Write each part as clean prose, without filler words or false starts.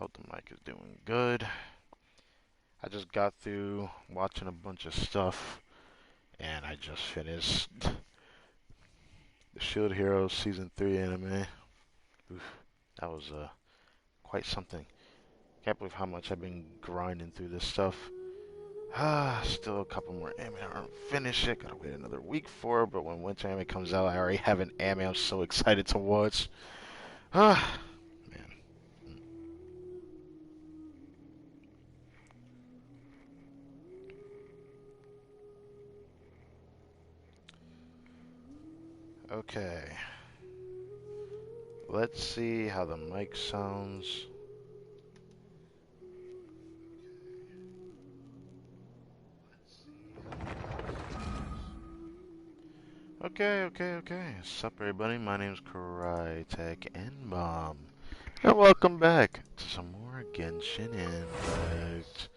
Hope the mic is doing good. I just got through watching a bunch of stuff, and I just finished the Shield Hero Season 3 anime. Oof, that was quite something. Can't believe how much I've been grinding through this stuff. Still a couple more anime I haven't finished it. Gotta wait another week for it, but when winter anime comes out, I already have an anime I'm so excited to watch. Ah, man. Okay. Let's see how the mic sounds. Okay. Sup, everybody? My name's Crytek N-Bomb. And welcome back to some more Genshin Impact.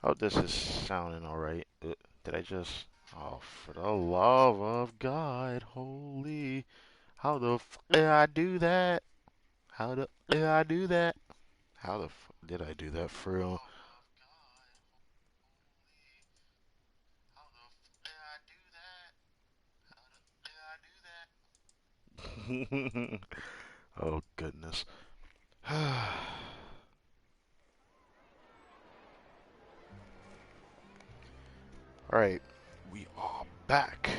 Oh, this is sounding alright. Did I just... Oh, for the love of God, holy... How the f did I do that? How the did I do that? How the f did I do that for real? Oh, goodness. Alright, we are back.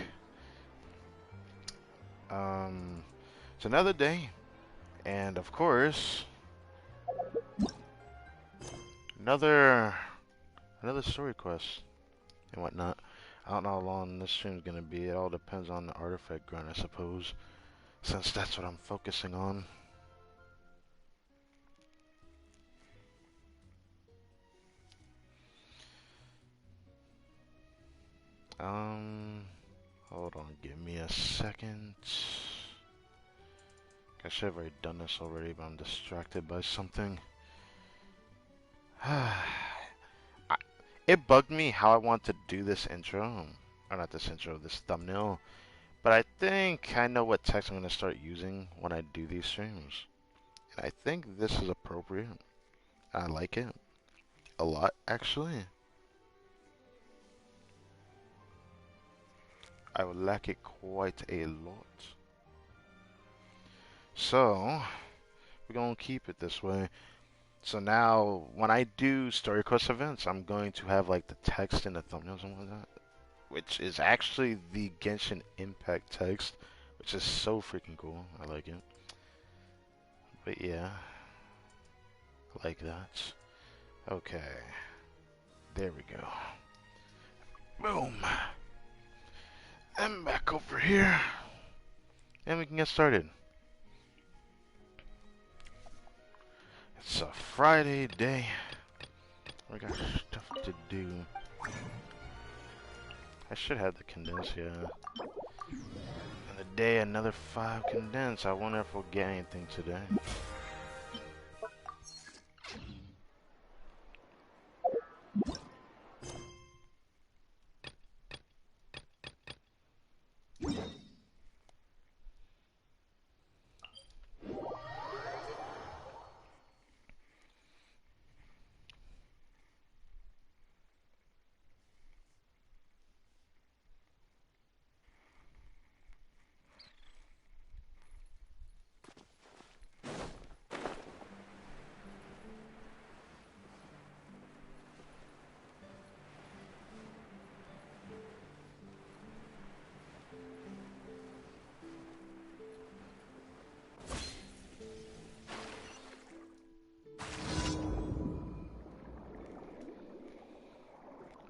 It's another day, and of course, another story quest and whatnot. I don't know how long this stream's gonna be. It all depends on the artifact grind, I suppose, since that's what I'm focusing on. Hold on, give me a second. I should have already done this already, but I'm distracted by something. It bugged me how I want to do this intro. Or not this intro, this thumbnail. But I think I know what text I'm going to start using when I do these streams. And I think this is appropriate. I like it. A lot, actually. I would like it quite a lot. So, we're going to keep it this way. So now, when I do story quest events, I'm going to have like the text in the thumbnails and whatnot, which is actually the Genshin Impact text, which is so freaking cool. I like it. But yeah, like that. Okay, there we go. Boom. And back over here, and we can get started. It's a Friday day. We got stuff to do. I should have the condense, yeah. And the day, another 5 condense. I wonder if we'll get anything today.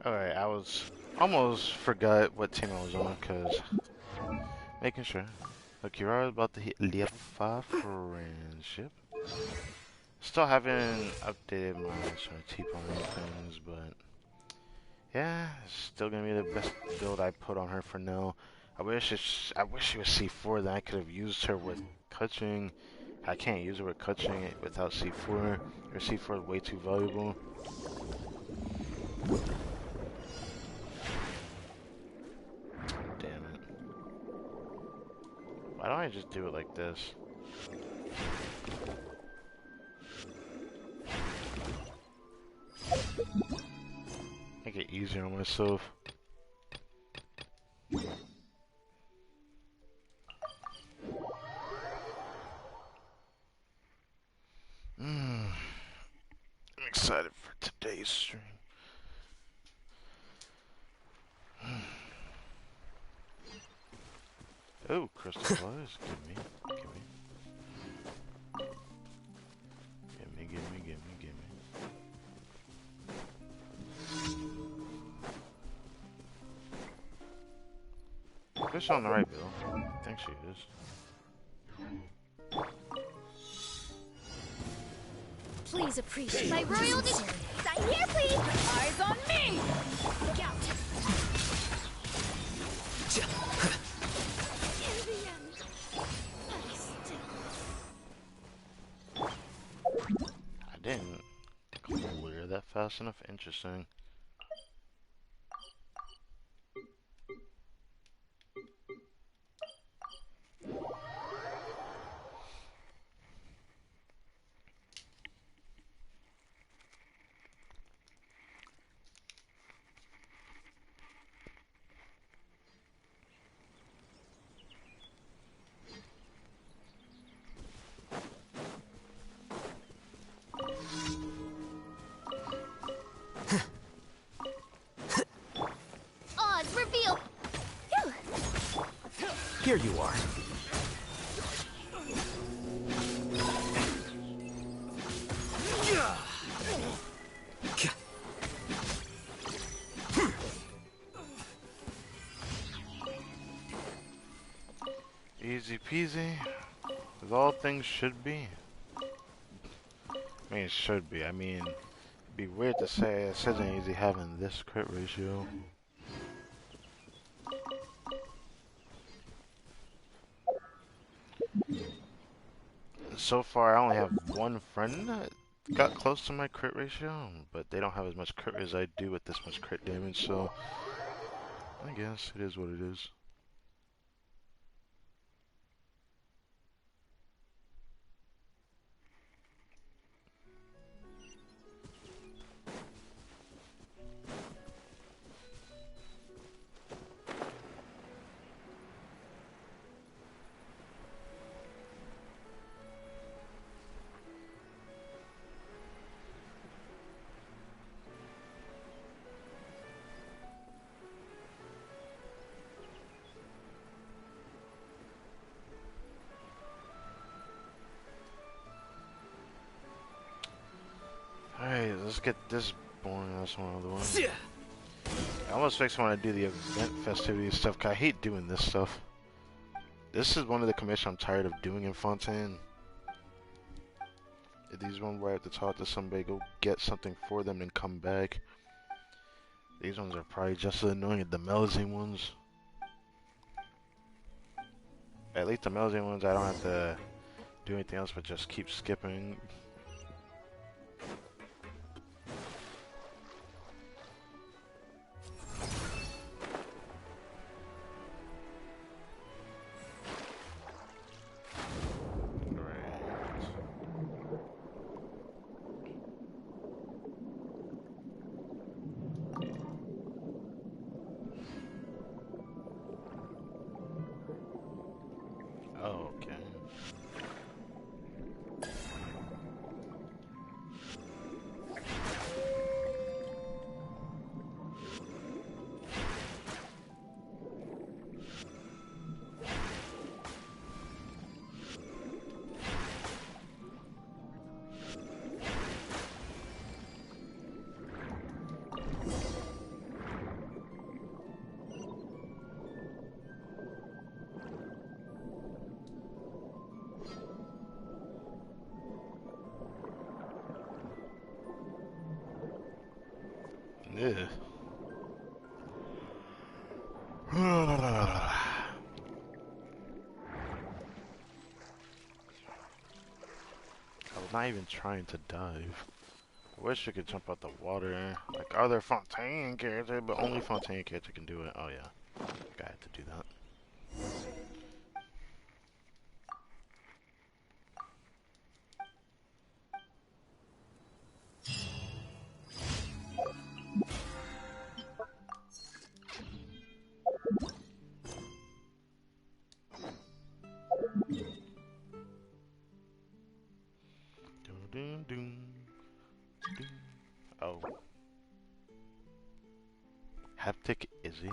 Alright, I was almost forgot what team I was on, because making sure. Akira is about to hit level 5 friendship. Still haven't updated my sort of T-pony things, but yeah, it's still gonna be the best build I put on her for now. I wish she was C4, then I could have used her with Kutching. I can't use her with Kutching without C4. Her C4 is way too valuable. Damn it. Why don't I just do it like this? Make it easier on myself. I'm excited for today's stream. Oh, crystal flies. Gimme. Fish on the right, Bill. I think she is. Please appreciate my royal dignity. Sign here, please. Eyes on me. Look out. In the end, I didn't clear that fast enough. Interesting. odds reveal. Here you are. Easy peasy, as all things should be. I mean, it should be. I mean, it'd be weird to say it isn't easy having this crit ratio. So far, I only have one friend that got close to my crit ratio, but they don't have as much crit as I do with this much crit damage, so I guess it is what it is. Alright, let's get this boring ass one out of the way. I almost makes me want to do the event festivities stuff, cause I hate doing this stuff. This is one of the commissions I'm tired of doing in Fontaine. These ones where I have to talk to somebody, go get something for them, and come back. These ones are probably just as annoying as the Melazine ones. At least the Melazine ones, I don't have to do anything else but just keep skipping. Oh, okay. Yeah. I was not even trying to dive. I wish I could jump out the water. Like other Fontaine characters, but only Fontaine character can do it. Oh yeah. I had to do that. Haptic Izzy.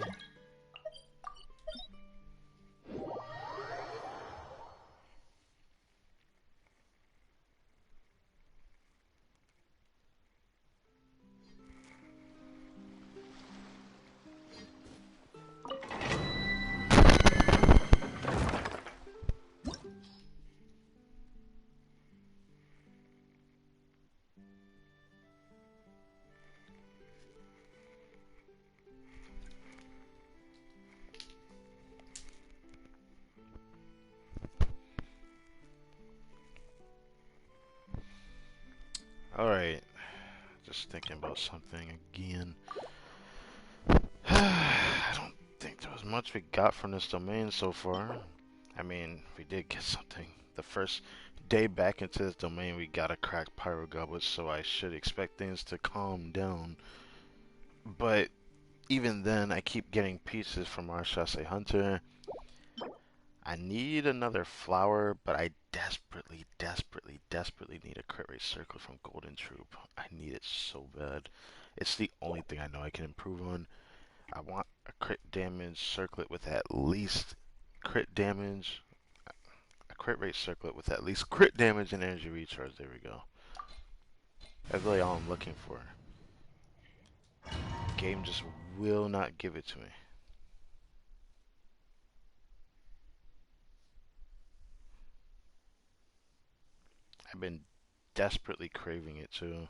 Alright, just thinking about something again. I don't think there was much we got from this domain so far. I mean, we did get something. The first day back into this domain, we got a cracked pyro goblet, so I should expect things to calm down. But even then, I keep getting pieces from our Chasse Hunter. I need another flower, but I desperately, desperately, desperately need a crit rate circlet from Golden Troop. I need it so bad. It's the only thing I know I can improve on. I want a crit damage circlet with at least crit damage. A crit rate circlet with at least crit damage and energy recharge. There we go. That's really all I'm looking for. Game just will not give it to me. I've been desperately craving it too.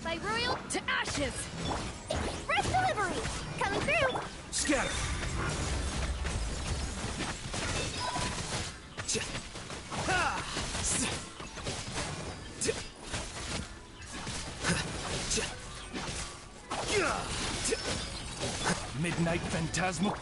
By royal to ashes! Express delivery! Coming through! Scatter! Midnight Phantasmal.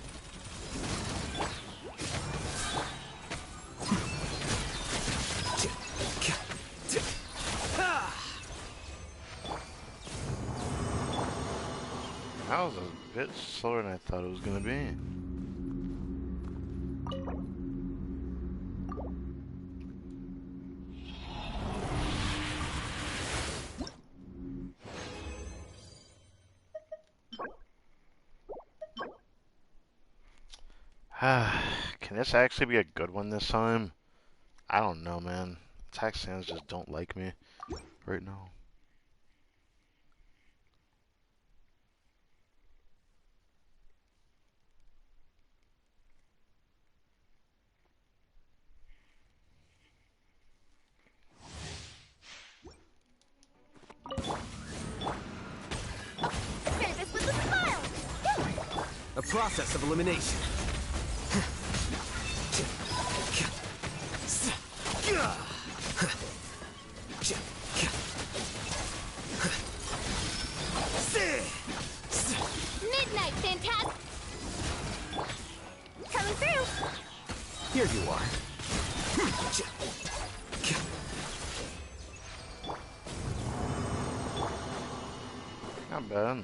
That was a bit slower than I thought it was gonna be. Can this actually be a good one this time? I don't know, man. Attack stands just don't like me right now. Service with a smile! A process of elimination. Midnight Phantasm! Coming through! Here you are. Not bad.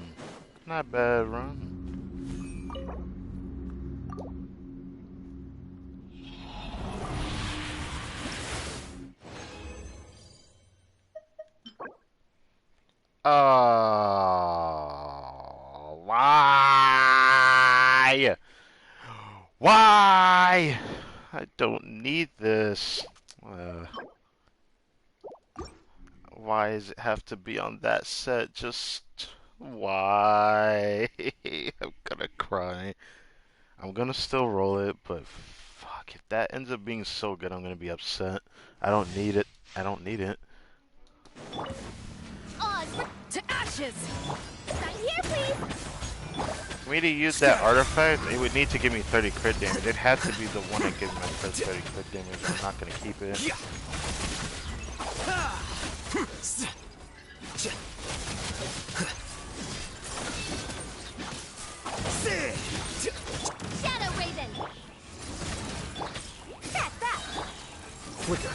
Not bad run. Oh, why? Why? I don't need this. Why does it have to be on that set? Just why? I'm gonna cry. I'm gonna still roll it, but fuck, if that ends up being so good, I'm gonna be upset. I don't need it. I don't need it. Oz to ashes! Sign here, please! For me to use that artifact, it would need to give me 30 crit damage. It had to be the one that gives my first 30 crit damage. I'm not gonna keep it. Shadow Raven! That's that! Flicker.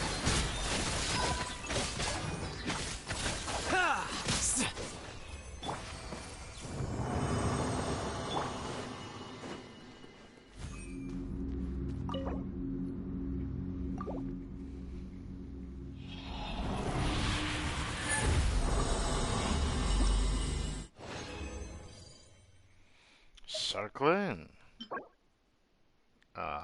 Brooklyn. Uh,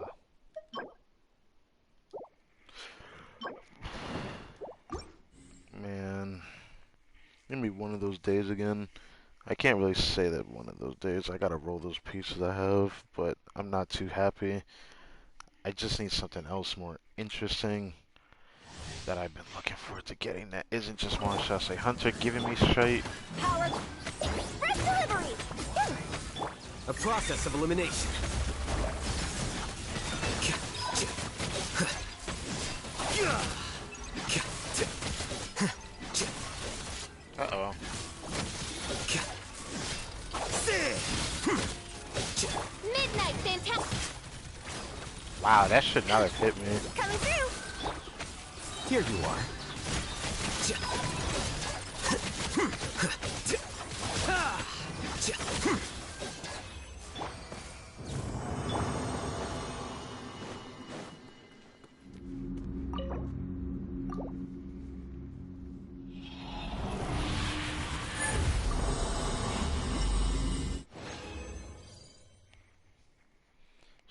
man, give me one of those days again. I can't really say that one of those days. I gotta roll those pieces I have, but I'm not too happy. I just need something else more interesting that I've been looking forward to getting that isn't just one shot. Say Hunter giving me straight. Power. Express delivery. A process of elimination. Uh-oh. Midnight fantastic. Wow, that should not have hit me. Coming through. Here you are.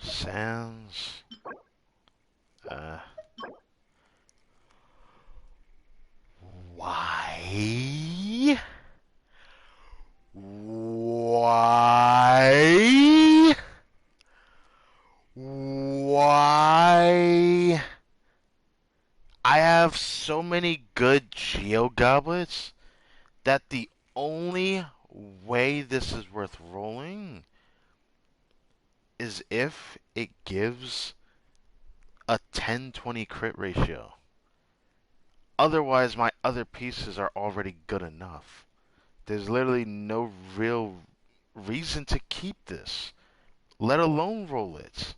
Sans. Uh. Why? Why? Why? I have so many good Geo Goblets that the only way this is worth rolling is if it gives a 10-20 crit ratio. Otherwise, my other pieces are already good enough. There's literally no real reason to keep this, let alone roll it.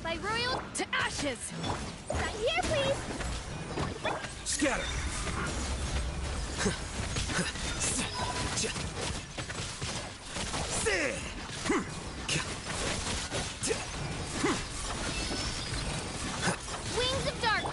By royal to ashes. Sign here, please. Scatter. Wings of dark.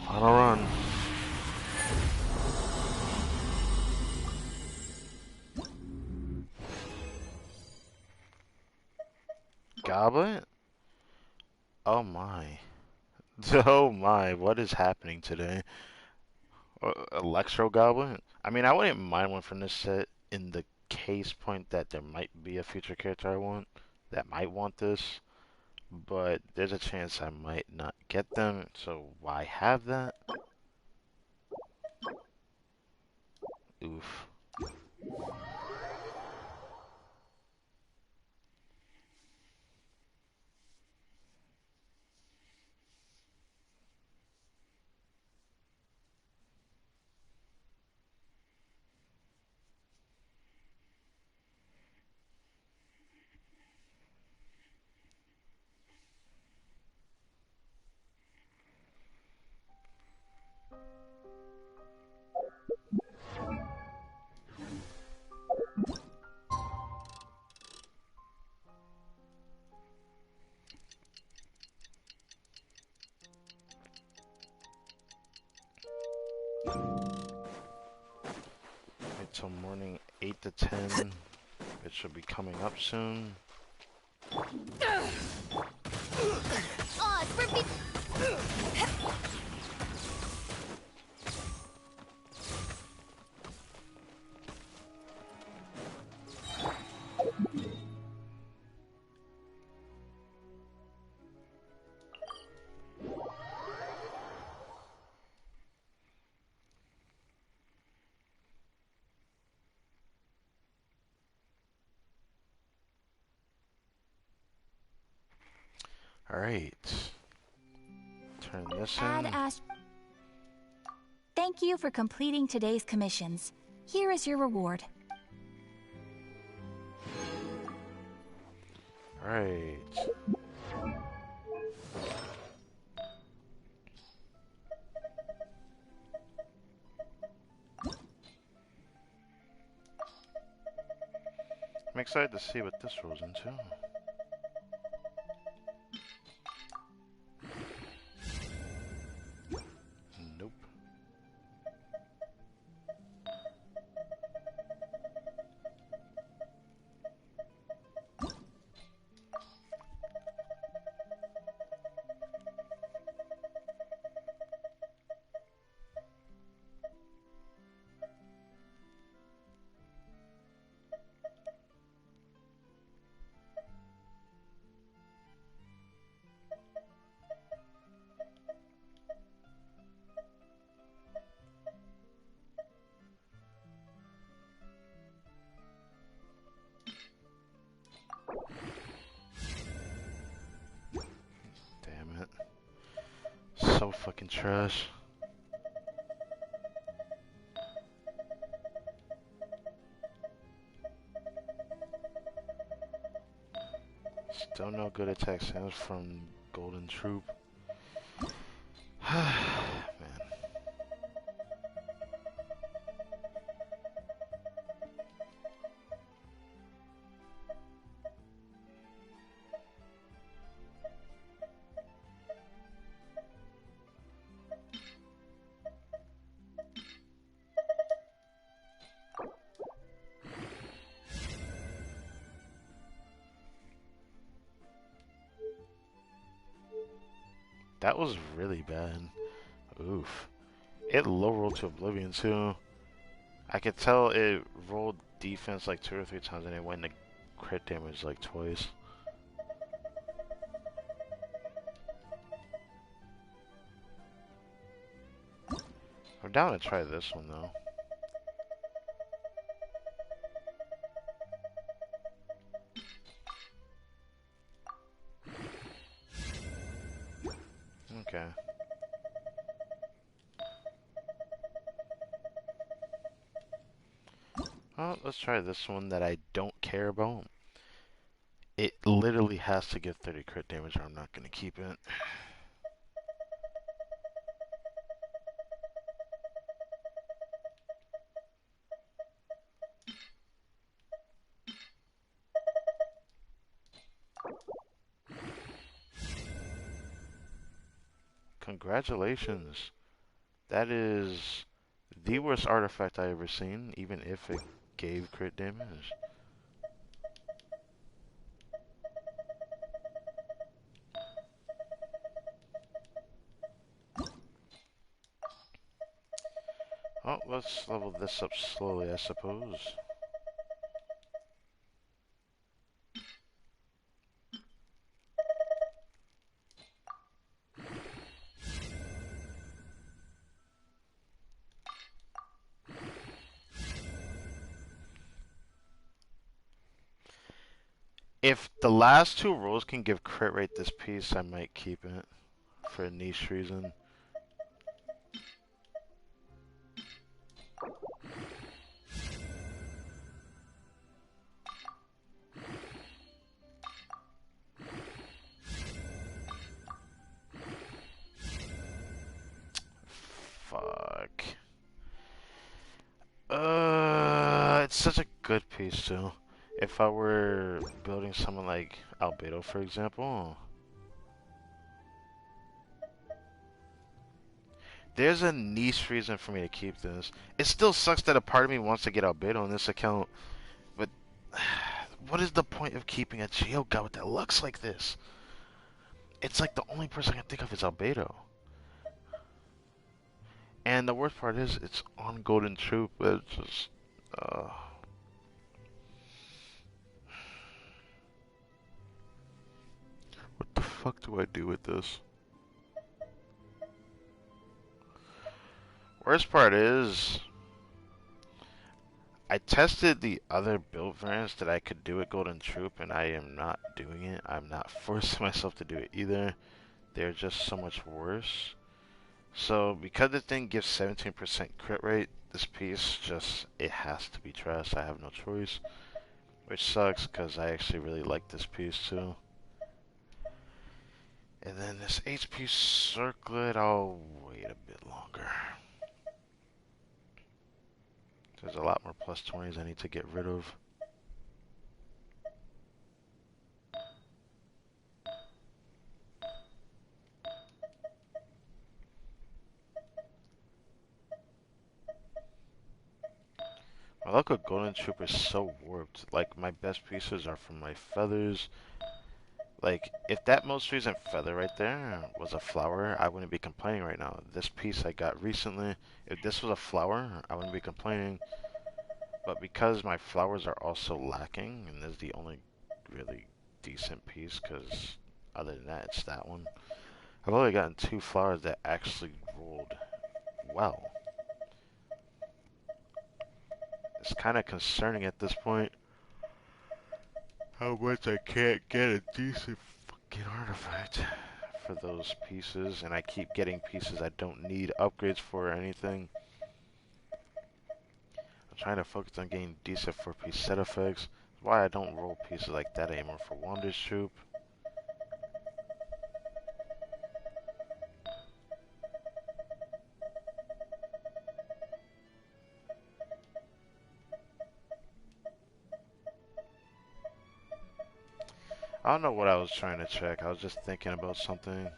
Final run. Goblet? Oh my. Oh my, what is happening today? Electro Goblin? I mean, I wouldn't mind one from this set in the case point that there might be a future character I want that might want this, but there's a chance I might not get them, so why have that? Oof. Wait till morning 8 to 10. It should be coming up soon. Odds for be. Alright. Turn this Add in. Ash. Thank you for completing today's commissions. Here is your reward. Alright. I'm excited to see what this rolls into. Nope. Damn it. So fucking trash. Still no good attack sounds from Golden Troop. Man. That was really bad. Oof. It low rolled to Oblivion too. I could tell it rolled defense like 2 or 3 times and it went to crit damage like twice. I'm down to try this one though. Okay. Well, let's try this one that I don't care about. It literally has to give 30 crit damage or I'm not going to keep it. Congratulations. That is the worst artifact I ever seen, even if it gave crit damage. Oh, let's level this up slowly, I suppose. If the last 2 rolls can give crit rate this piece, I might keep it for a niche reason. Fuck. It's such a good piece too. If I were building someone like Albedo, for example, there's a niche reason for me to keep this. It still sucks that a part of me wants to get Albedo on this account, but what is the point of keeping a Geo god that looks like this? It's like the only person I can think of is Albedo. And the worst part is, it's on Golden Troop, but it's just, what the fuck do I do with this? Worst part is, I tested the other build variants that I could do at Golden Troop, and I am not doing it. I'm not forcing myself to do it either. They're just so much worse. So, because the thing gives 17% crit rate, this piece just, it has to be trash. I have no choice. Which sucks, because I actually really like this piece too. And then this HP circlet, I'll wait a bit longer. There's a lot more plus 20s I need to get rid of. My luck with Golden Troop is so warped. Like, my best pieces are from my feathers. Like, if that most recent feather right there was a flower, I wouldn't be complaining right now. This piece I got recently, if this was a flower, I wouldn't be complaining. But because my flowers are also lacking, and this is the only really decent piece, because other than that, it's that one. I've only gotten 2 flowers that actually rolled well. It's kind of concerning at this point how much I can't get a decent fucking artifact for those pieces, and I keep getting pieces I don't need upgrades for or anything. I'm trying to focus on getting decent 4-piece set effects. That's why I don't roll pieces like that anymore for Wander's Troop. I don't know what I was trying to check. I was just thinking about something.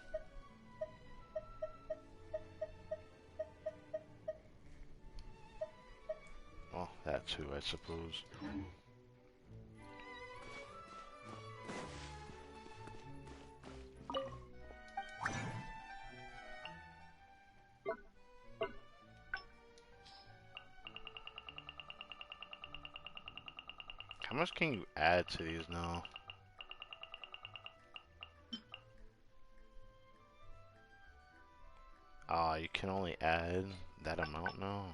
Well, that too, I suppose. How much can you add to these now? You can only add that amount now.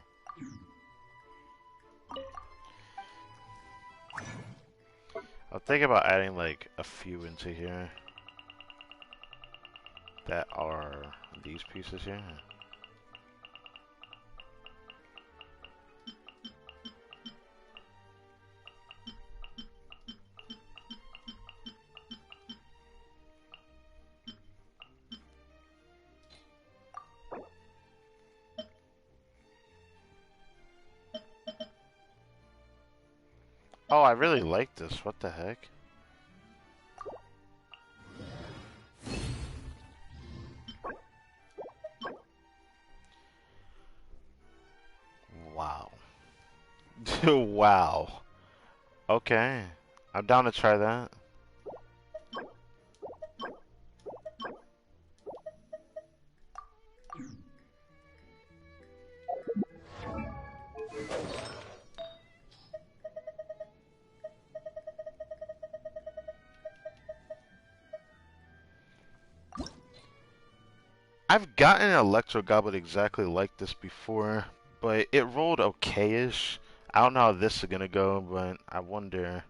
I'll think about adding like a few into here that are these pieces here. Oh, I really like this. What the heck? Wow. Wow. Okay. I'm down to try that. I've gotten an Electro Goblet exactly like this before, but it rolled okay-ish. I don't know how this is gonna go, but I wonder.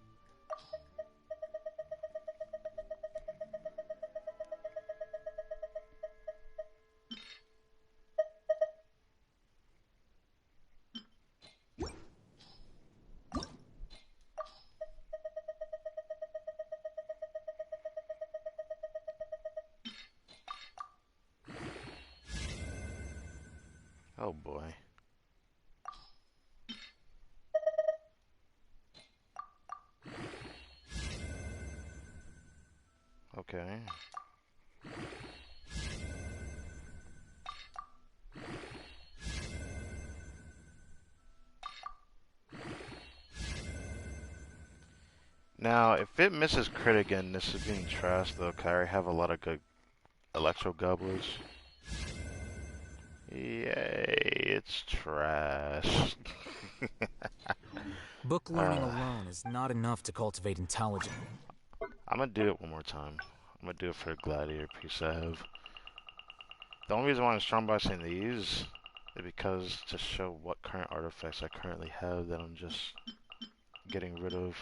Oh boy. Okay. Now, if it misses crit again, this is being trash though, 'cause I already have a lot of good Electro Goblets. Yay, it's trash. Book learning alone is not enough to cultivate intelligence. I'm gonna do it one more time. I'm gonna do it for a Gladiator piece I have. The only reason why I'm strong boxing these because to show what current artifacts I currently have that I'm just getting rid of.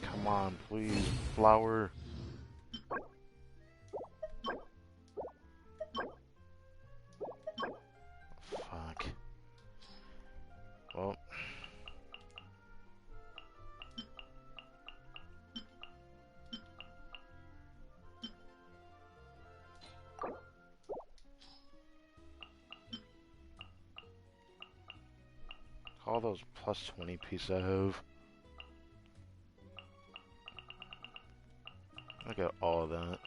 Come on, please, flower. Fuck. Well. All those plus 20 pieces I have. Look at all of that.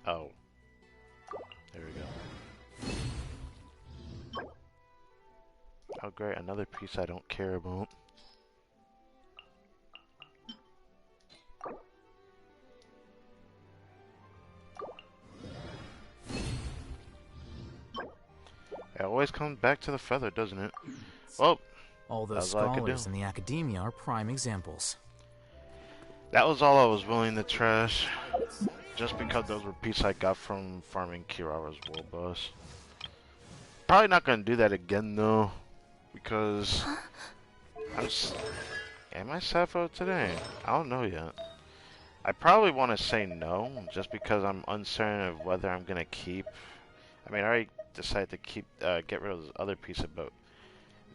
Oh. There we go. Oh great, another piece I don't care about. It always comes back to the feather, doesn't it? Well, All those that's all I could scholars do. in the academia are prime examples. That was all I was willing to trash. Just because those were pieces I got from farming Kirara's world boss. Probably not gonna do that again though. Because am I Sappho today? I don't know yet. I probably want to say no, just because I'm uncertain of whether I'm gonna keep. I mean, I already decided to keep, get rid of this other piece of boat.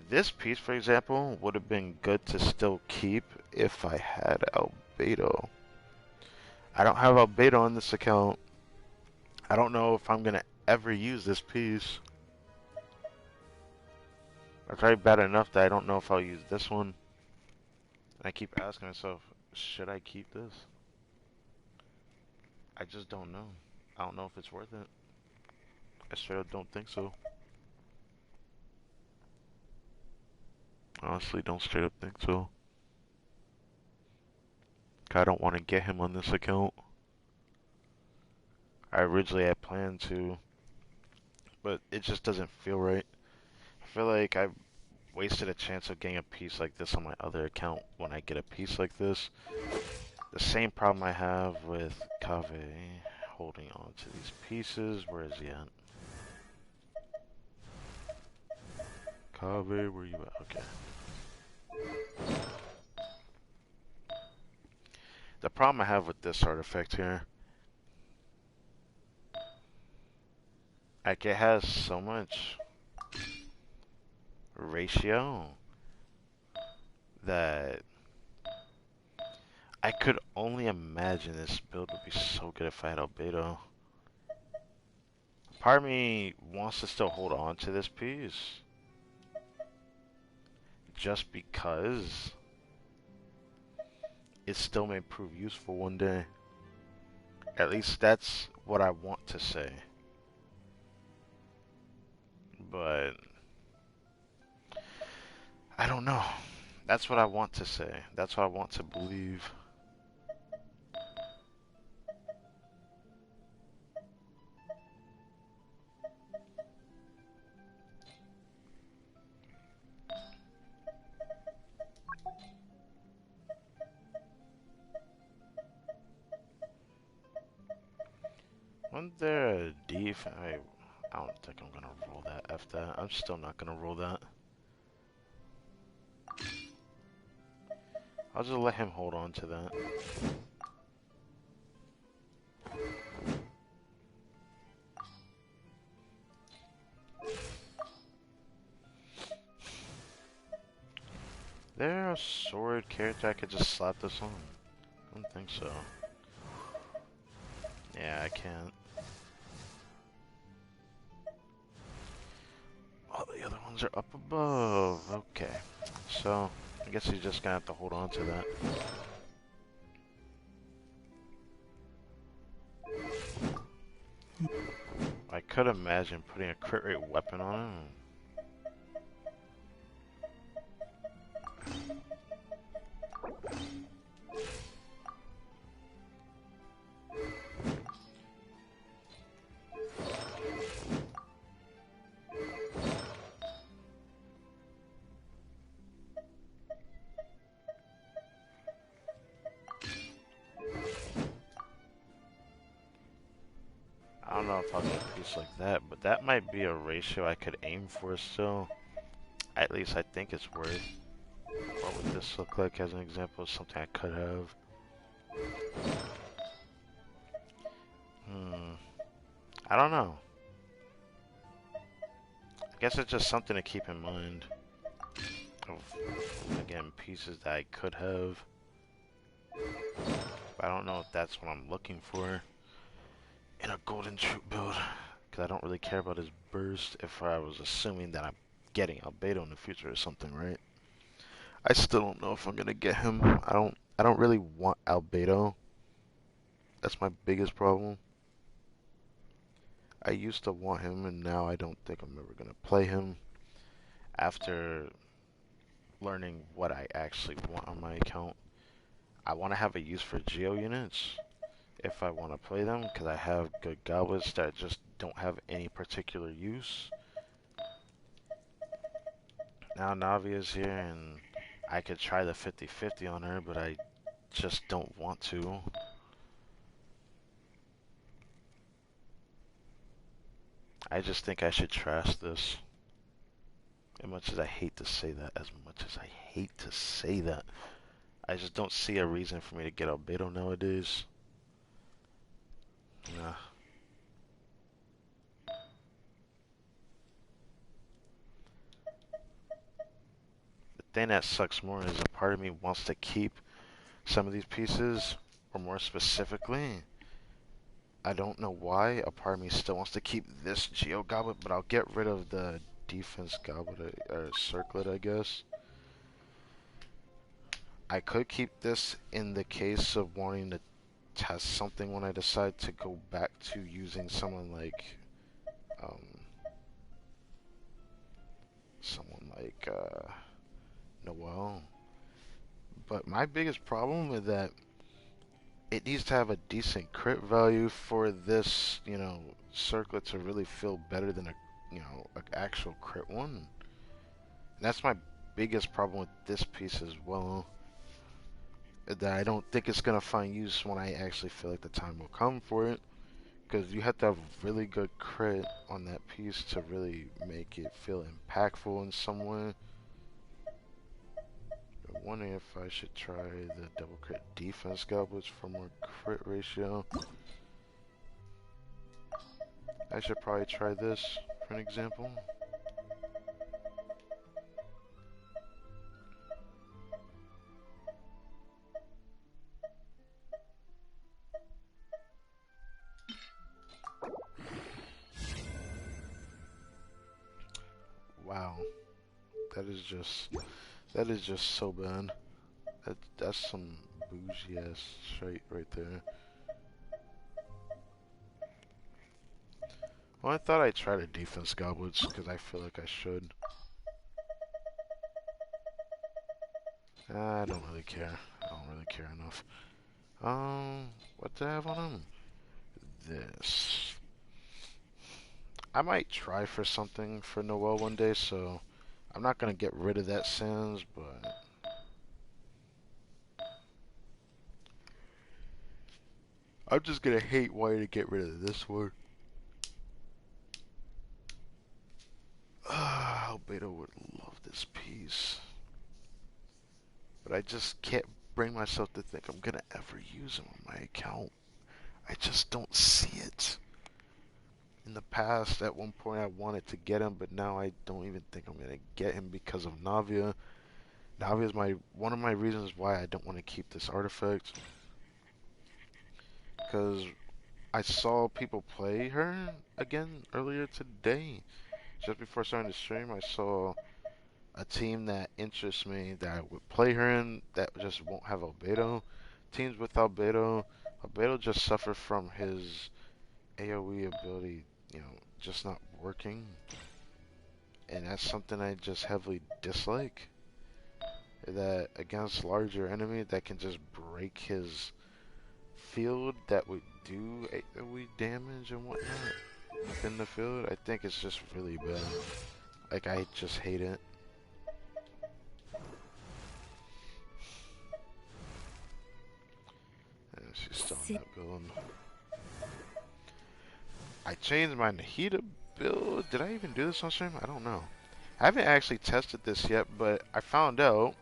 This piece, for example, would have been good to still keep if I had Albedo. I don't have Albedo on this account. I don't know if I'm gonna ever use this piece. It's already bad enough that I don't know if I'll use this one. I keep asking myself, should I keep this? I just don't know. I don't know if it's worth it. I straight up don't think so. Honestly, don't straight up think so. I don't want to get him on this account. I originally had planned to, but it just doesn't feel right. I feel like I've wasted a chance of getting a piece like this on my other account when I get a piece like this. The same problem I have with Kave holding on to these pieces. Where is he at? Kave, where you at? Okay. The problem I have with this artifact here, like it has so much ratio that I could only imagine this build would be so good if I had Albedo. Part of me wants to still hold on to this piece just because it still may prove useful one day. At least that's what I want to say. But I don't know. That's what I want to say. That's what I want to believe. Wasn't there a I don't think I'm gonna roll that. F that. I'm still not gonna roll that. I'll just let him hold on to that. There a sword character I could just slap this on? I don't think so. Yeah, I can't. All the other ones are up above. Okay. So, I guess he's just gonna have to hold on to that. I could imagine putting a crit rate weapon on him. probably get a piece like that, but that might be a ratio I could aim for still. At least I think it's worth. What would this look like as an example of something I could have? I don't know. I guess it's just something to keep in mind. Again, pieces that I could have. But I don't know if that's what I'm looking for in a golden troop build. Because I don't really care about his burst if I was assuming that I'm getting Albedo in the future or something, right? I still don't know if I'm gonna get him. I don't really want Albedo. That's my biggest problem. I used to want him and now I don't think I'm ever gonna play him after learning what I actually want on my account. I want to have a use for Geo units if I want to play them, because I have good goblets that just don't have any particular use. Now Navi is here and I could try the 50-50 on her, but I just don't want to. I just think I should trash this. As much as I hate to say that, I just don't see a reason for me to get Albedo nowadays. Nah. The thing that sucks more is a part of me wants to keep some of these pieces, or more specifically, I don't know why, a part of me still wants to keep this Geo Goblet, but I'll get rid of the defense goblet, or circlet, I guess. I could keep this in the case of wanting to test something when I decide to go back to using someone like Noel. But my biggest problem is that it needs to have a decent crit value for this, circlet to really feel better than an actual crit one. And that's my biggest problem with this piece as well. That I don't think it's gonna find use when I actually feel like the time will come for it. Because you have to have really good crit on that piece to really make it feel impactful in some way. I'm wondering if I should try the double crit defense goblets for more crit ratio. I should probably try this for an example. Wow, that is just so bad. That's some bougie ass shit right there. Well, I thought I'd try the defense goblets because I feel like I should. I don't really care. I don't really care enough. What do I have on him? This. I might try for something for Noel one day, so I'm not gonna get rid of that Sans, but I'm just gonna hate wanting to get rid of this one. Albedo would love this piece. But I just can't bring myself to think I'm gonna ever use him on my account. I just don't see it. In the past, at one point I wanted to get him, but now I don't even think I'm gonna get him because of Navia. Navia is one of my reasons why I don't want to keep this artifact. Because I saw people play her again earlier today. Just before starting the stream, I saw a team that interests me that I would play her in that just won't have Albedo. Teams with Albedo, Albedo just suffer from his AoE ability, just not working. And that's something I just heavily dislike. That against larger enemies that can just break his field that would do AoE damage and whatnot within the field, I think it's just really bad. Like, I just hate it. And she's still not building. I changed my Nahida build. Did I even do this on stream? I don't know. I haven't actually tested this yet, but I found out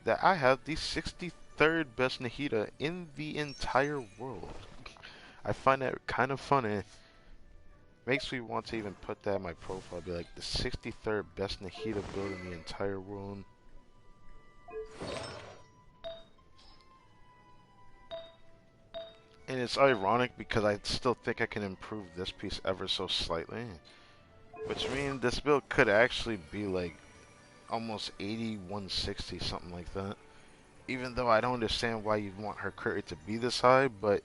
that I have the 63rd best Nahida in the entire world. I find that kind of funny. Makes me want to even put that in my profile. Be like the 63rd best Nahida build in the entire world. And it's ironic because I still think I can improve this piece ever so slightly. Which means this build could actually be like almost 80, 160, something like that. Even though I don't understand why you'd want her crit rate to be this high, but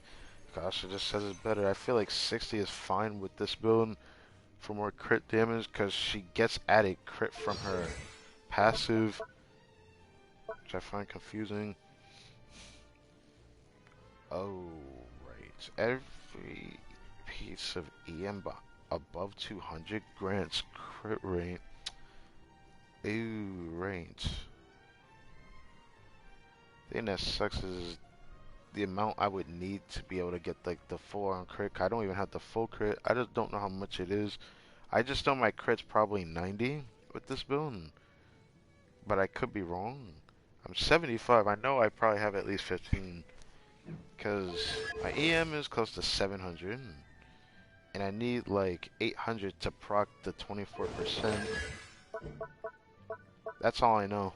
gosh, it just says it's better. I feel like 60 is fine with this build for more crit damage because she gets added crit from her passive, which I find confusing. Oh, right. Every piece of EM above 200 grants crit rate. Ooh, right. The thing that sucks is the amount I would need to be able to get like the full on crit. I don't even have the full crit. I just don't know how much it is. I just know my crit's probably 90 with this build, but I could be wrong. I'm 75. I know I probably have at least 15 because my EM is close to 700, and I need like 800 to proc the 24%. That's all I know.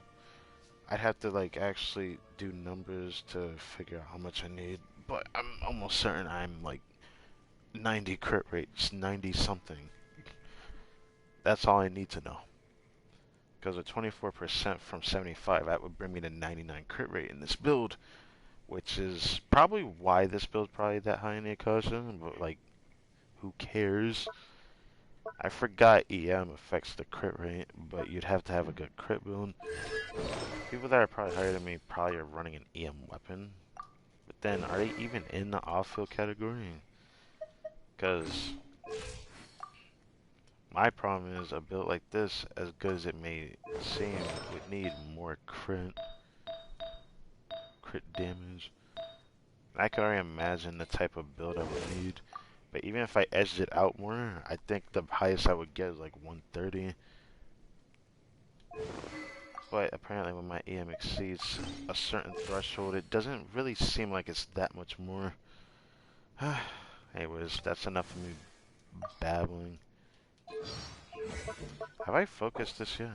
I'd have to like actually do numbers to figure out how much I need, but I'm almost certain I'm like 90 crit rates, 90 something. That's all I need to know. Because with 24% from 75, that would bring me to 99 crit rate in this build, which is probably why this build's probably that high in the Akasha, but like, who cares? I forgot EM affects the crit rate, but you'd have to have a good crit build. People that are probably higher than me probably are running an EM weapon, but then are they even in the off-field category? Because my problem is a build like this, as good as it may seem, would need more crit damage. I can already imagine the type of build I would need, but even if I edged it out more, I think the highest I would get is like 130. But apparently when my EM exceeds a certain threshold, it doesn't really seem like it's that much more. Anyways, that's enough of me babbling. Have I focused this yet?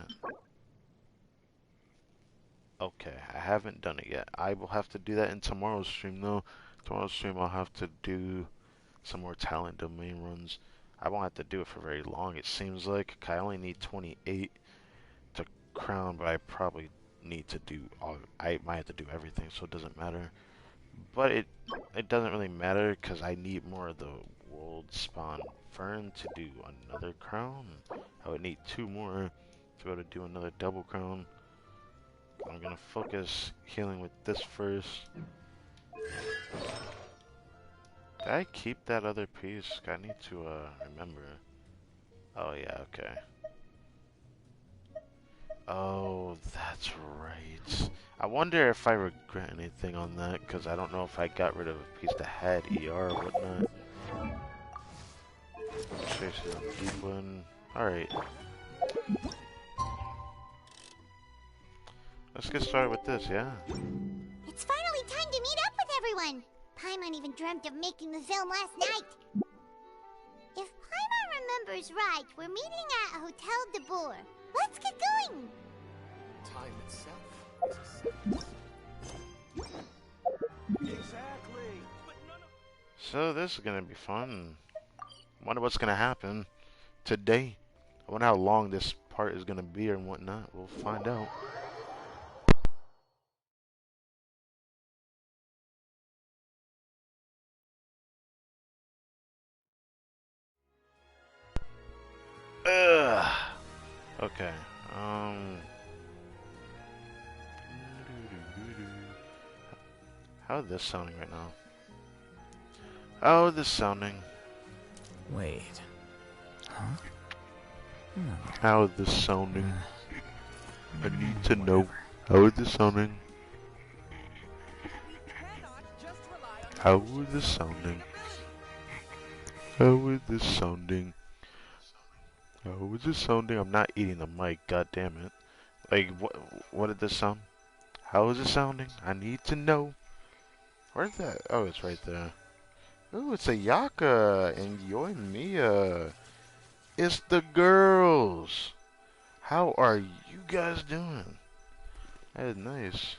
Okay, I haven't done it yet. I will have to do that in tomorrow's stream though. Tomorrow's stream I'll have to do some more talent domain runs. I won't have to do it for very long, it seems like. I only need 28 to crown, but I probably need to do all. I might have to do everything, so it doesn't matter. But it doesn't really matter because I need more of the world spawn fern to do another crown. I would need 2 more to be able to do another double crown. I'm gonna focus healing with this first. Did I keep that other piece? I need to remember. Oh yeah, okay. Oh, that's right. I wonder if I regret anything on that, because I don't know if I got rid of a piece that had ER or whatnot. Traces on deep one. Alright. Let's get started with this, yeah? It's finally time to meet up with everyone! Paimon even dreamt of making the film last night. If Paimon remembers right, we're meeting at Hotel de Boer. Let's get going! Time itself is a sentence. Exactly. But none of... So this is gonna be fun. Wonder what's gonna happen today. I wonder how long this part is gonna be or whatnot. We'll find out. Ugh. Okay. How is this sounding right now? How is this sounding? Wait. Huh? No. How is this sounding? I need to know. How is this sounding? How is this sounding? How is this sounding? How is this sounding? I'm not eating the mic, god damn it. Like, what did this sound? How is it sounding? I need to know. Where's that? Oh, it's right there. Ooh, it's a Yaka and Yo and Mia. It's the girls. How are you guys doing? That is nice.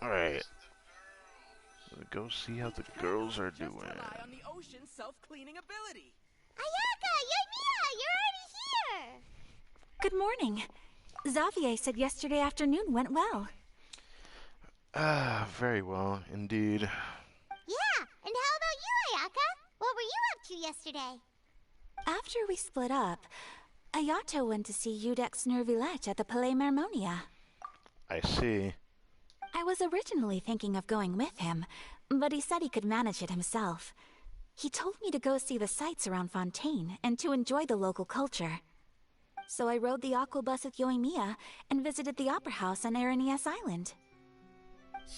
Alright. Let's go see how the girls are doing. Rely on the ocean's self-cleaning ability. Ayaka, Yoimiya, you're already here! Good morning. Xavier said yesterday afternoon went well. Ah, very well, indeed. Yeah, and how about you, Ayaka? What were you up to yesterday? After we split up, Ayato went to see Udex Nervillette at the Palais Mermonia. I see. I was originally thinking of going with him, but he said he could manage it himself. He told me to go see the sights around Fontaine and to enjoy the local culture. So I rode the aquabus with Yoimiya and visited the opera house on Aranias Island.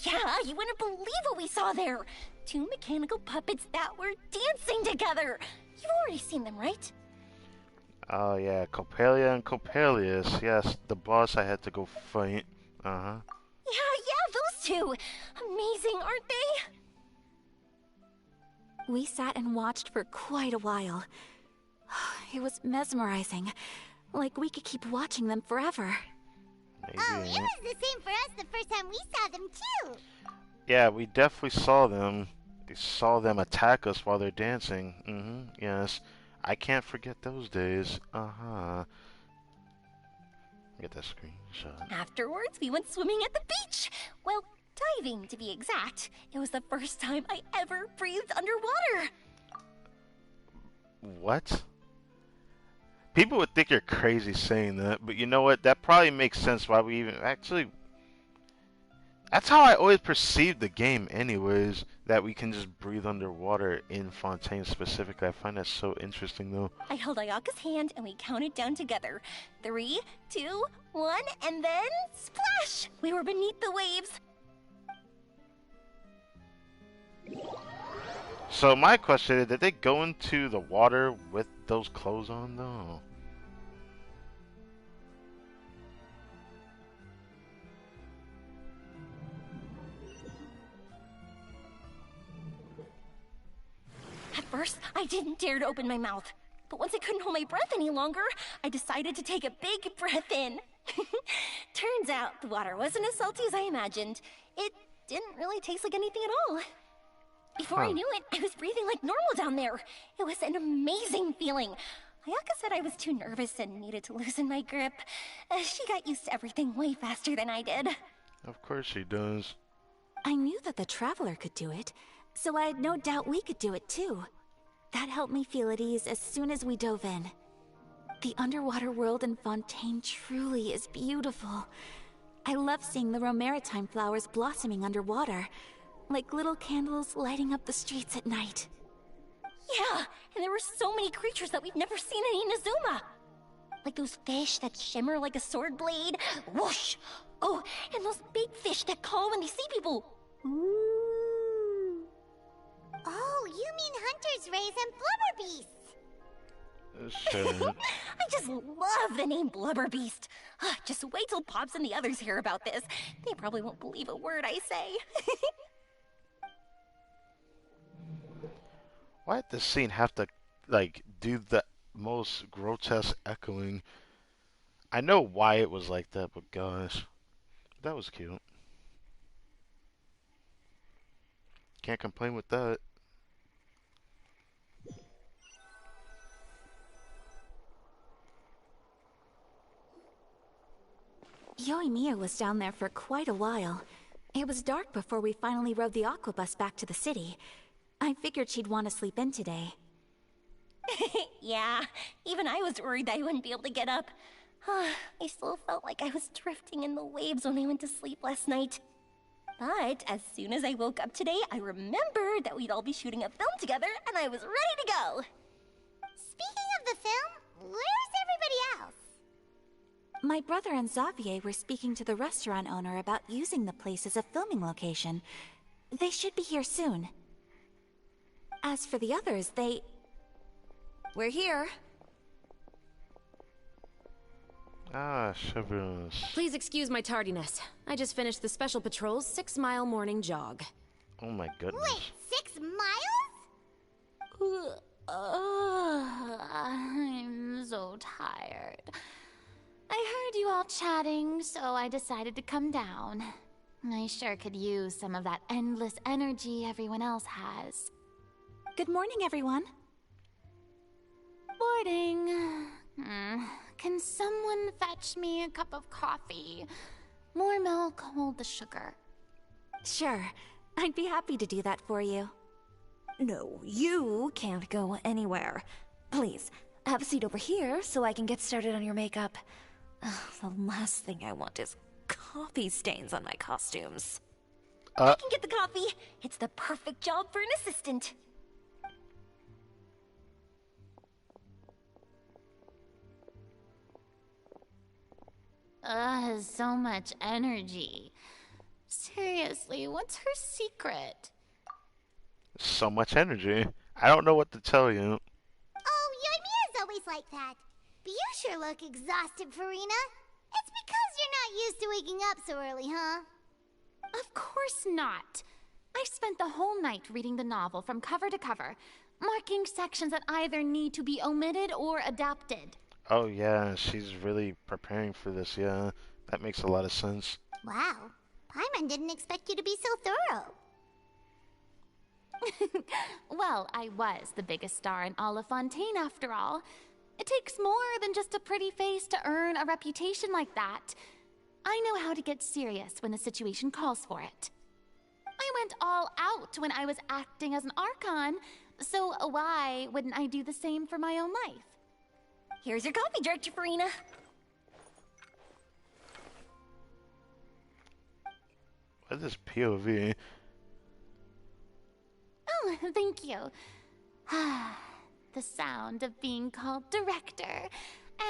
Yeah, you wouldn't believe what we saw there! 2 mechanical puppets that were dancing together! You've already seen them, right? Oh yeah, Coppelia and Coppelius. Yes, the boss I had to go fight. Uh-huh. Yeah, those two! Amazing, aren't they? We sat and watched for quite a while. It was mesmerizing. Like we could keep watching them forever. Maybe. Oh, it was the same for us the first time we saw them, too! Yeah, we definitely saw them. We saw them attack us while they're dancing. Mm-hmm, yes. I can't forget those days. Uh-huh. Get that screenshot. Afterwards, we went swimming at the beach! Well, diving, to be exact. It was the first time I ever breathed underwater! What? People would think you're crazy saying that, but you know what? That probably makes sense why we even... Actually, that's how I always perceived the game anyways, that we can just breathe underwater in Fontaine specifically. I find that so interesting though. I held Ayaka's hand and we counted down together. 3, 2, 1, and then splash! We were beneath the waves. So my question is, did they go into the water with those clothes on though? At first, I didn't dare to open my mouth. But once I couldn't hold my breath any longer, I decided to take a big breath in. Turns out the water wasn't as salty as I imagined. It didn't really taste like anything at all. Before I knew it, I was breathing like normal down there. It was an amazing feeling. Ayaka said I was too nervous and needed to loosen my grip. She got used to everything way faster than I did. Of course she does. I knew that the Traveler could do it, so I had no doubt we could do it too. That helped me feel at ease as soon as we dove in. The underwater world in Fontaine truly is beautiful. I love seeing the Romaritime flowers blossoming underwater, like little candles lighting up the streets at night. Yeah, and there were so many creatures that we've never seen in Inazuma. Like those fish that shimmer like a sword blade. Whoosh! Oh, and those big fish that call when they see people. Ooh. Oh, you mean Hunter's Rays and Blubber Beasts! I just love the name Blubber Beast. Just wait till Pops and the others hear about this. They probably won't believe a word I say. Why did this scene have to, like, do the most grotesque echoing? I know why it was like that, but gosh, that was cute. Can't complain with that. Yoimiya was down there for quite a while. It was dark before we finally rode the aquabus back to the city. I figured she'd want to sleep in today. Yeah, even I was worried that I wouldn't be able to get up. I still felt like I was drifting in the waves when I went to sleep last night. But as soon as I woke up today, I remembered that we'd all be shooting a film together, and I was ready to go. Speaking of the film, where's everybody else? My brother and Xavier were speaking to the restaurant owner about using the place as a filming location. They should be here soon. As for the others, we're here. Ah, Chevrons. Please excuse my tardiness. I just finished the Special Patrol's 6-mile morning jog. Oh my goodness. Wait, 6 miles? I'm so tired. I heard you all chatting, so I decided to come down. I sure could use some of that endless energy everyone else has. Good morning, everyone. Morning. Can someone fetch me a cup of coffee? More milk, hold the sugar. Sure. I'd be happy to do that for you. No, you can't go anywhere. Please, have a seat over here so I can get started on your makeup. The last thing I want is coffee stains on my costumes. I can get the coffee. It's the perfect job for an assistant. So much energy. Seriously, what's her secret? So much energy. I don't know what to tell you. Oh, Yoimiya's always like that. But you sure look exhausted, Farina. It's because you're not used to waking up so early, huh? Of course not. I spent the whole night reading the novel from cover to cover, marking sections that either need to be omitted or adapted. Oh yeah, she's really preparing for this, yeah. That makes a lot of sense. Wow. Paimon didn't expect you to be so thorough. Well, I was the biggest star in all of Fontaine after all. It takes more than just a pretty face to earn a reputation like that. I know how to get serious when the situation calls for it. I went all out when I was acting as an Archon, so why wouldn't I do the same for my own life? Here's your coffee, Director Farina. What is this POV? Oh, thank you. The sound of being called director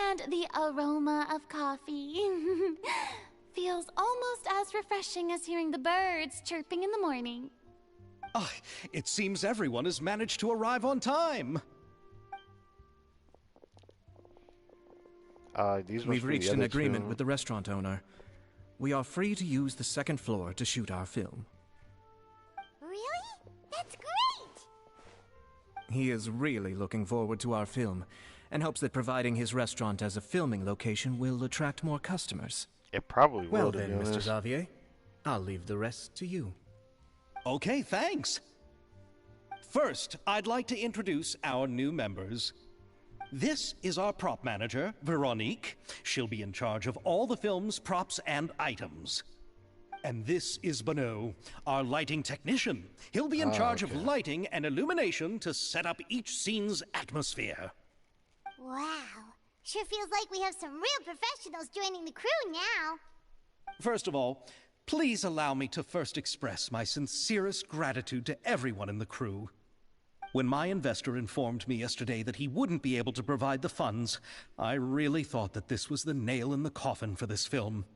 and the aroma of coffee feels almost as refreshing as hearing the birds chirping in the morning. Oh, it seems everyone has managed to arrive on time. We've reached an agreement with the restaurant owner. We are free to use the second floor to shoot our film. Really? That's great! He is really looking forward to our film, and hopes that providing his restaurant as a filming location will attract more customers. It probably will, Well to then, be Mr. honest. Xavier, I'll leave the rest to you. Okay, thanks. First, I'd like to introduce our new members. This is our prop manager, Veronique. She'll be in charge of all the film's props and items. And this is Bonneau, our lighting technician. He'll be in charge of lighting and illumination to set up each scene's atmosphere. Wow. Sure feels like we have some real professionals joining the crew now. First of all, please allow me to first express my sincerest gratitude to everyone in the crew. When my investor informed me yesterday that he wouldn't be able to provide the funds, I really thought that this was the nail in the coffin for this film.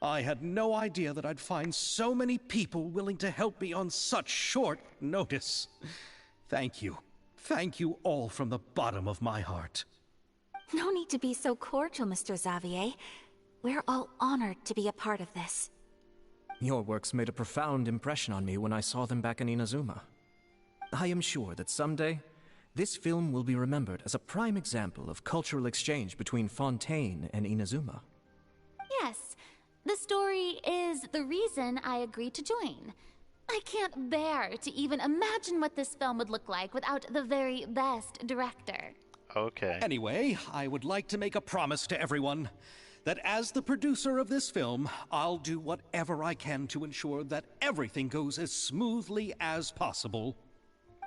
I had no idea that I'd find so many people willing to help me on such short notice. Thank you. Thank you all from the bottom of my heart. No need to be so cordial, Mr. Xavier. We're all honored to be a part of this. Your works made a profound impression on me when I saw them back in Inazuma. I am sure that someday, this film will be remembered as a prime example of cultural exchange between Fontaine and Inazuma. Yes, the story is the reason I agreed to join. I can't bear to even imagine what this film would look like without the very best director. Okay. Anyway, I would like to make a promise to everyone that as the producer of this film, I'll do whatever I can to ensure that everything goes as smoothly as possible.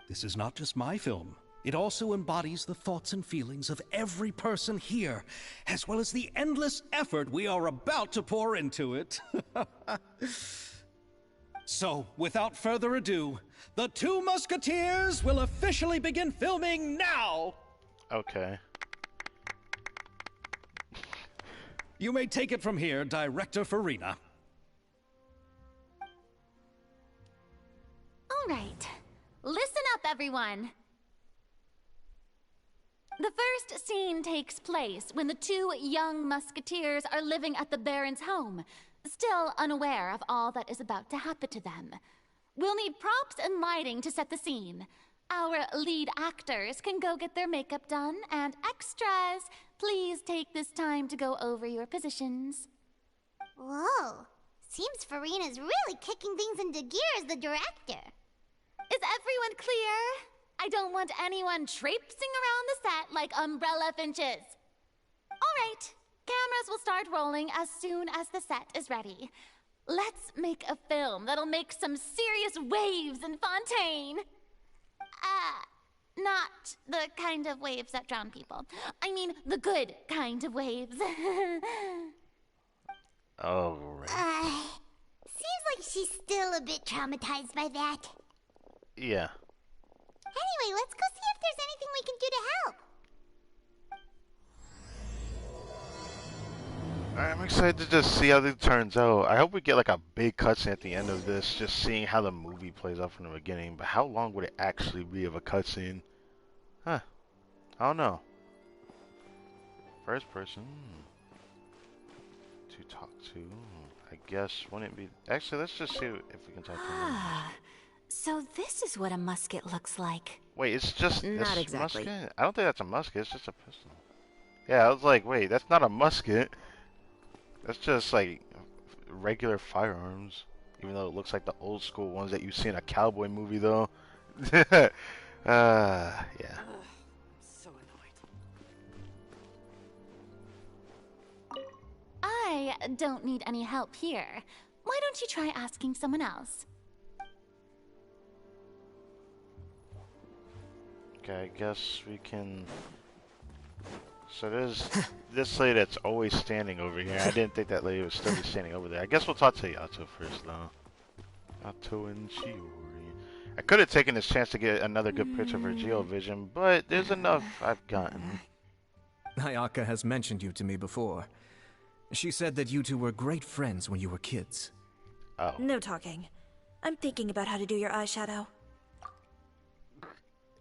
This is not just my film. It also embodies the thoughts and feelings of every person here, as well as the endless effort we are about to pour into it. So, without further ado, the Two Musketeers will officially begin filming now! Okay. You may take it from here, Director Farina. everyone. The first scene takes place when the two young musketeers are living at the Baron's home, still unaware of all that is about to happen to them. We'll need props and lighting to set the scene. Our lead actors can go get their makeup done, and extras, please take this time to go over your positions. Whoa. Seems Farina's really kicking things into gear as the director. Is everyone clear? I don't want anyone traipsing around the set like umbrella finches. All right, cameras will start rolling as soon as the set is ready. Let's make a film that'll make some serious waves in Fontaine. Not the kind of waves that drown people. I mean, the good kind of waves. Alright. Seems like she's still a bit traumatized by that. Yeah. Anyway, let's go see if there's anything we can do to help. Alright, I'm excited to just see how this turns out. I hope we get like a big cutscene at the end of this, just seeing how the movie plays out from the beginning. But how long would it actually be of a cutscene? Huh. I don't know. First person to talk to. I guess wouldn't it be... Actually, let's just see if we can talk to him. So this is what a musket looks like. Wait, it's just Not this exactly. musket? I don't think that's a musket, it's just a pistol. Yeah, I was like, wait, that's not a musket. That's just like regular firearms. Even though it looks like the old school ones that you see in a cowboy movie though. Yeah. So annoyed. I don't need any help here. Why don't you try asking someone else? Okay, I guess we can... So there's this lady that's always standing over here. I didn't think that lady would still be standing over there. I guess we'll talk to Yato first, though. Yato and Shiori. I could have taken this chance to get another good picture of her geovision, but there's enough I've gotten. Ayaka has mentioned you to me before. She said that you two were great friends when you were kids. Oh. No talking. I'm thinking about how to do your eyeshadow.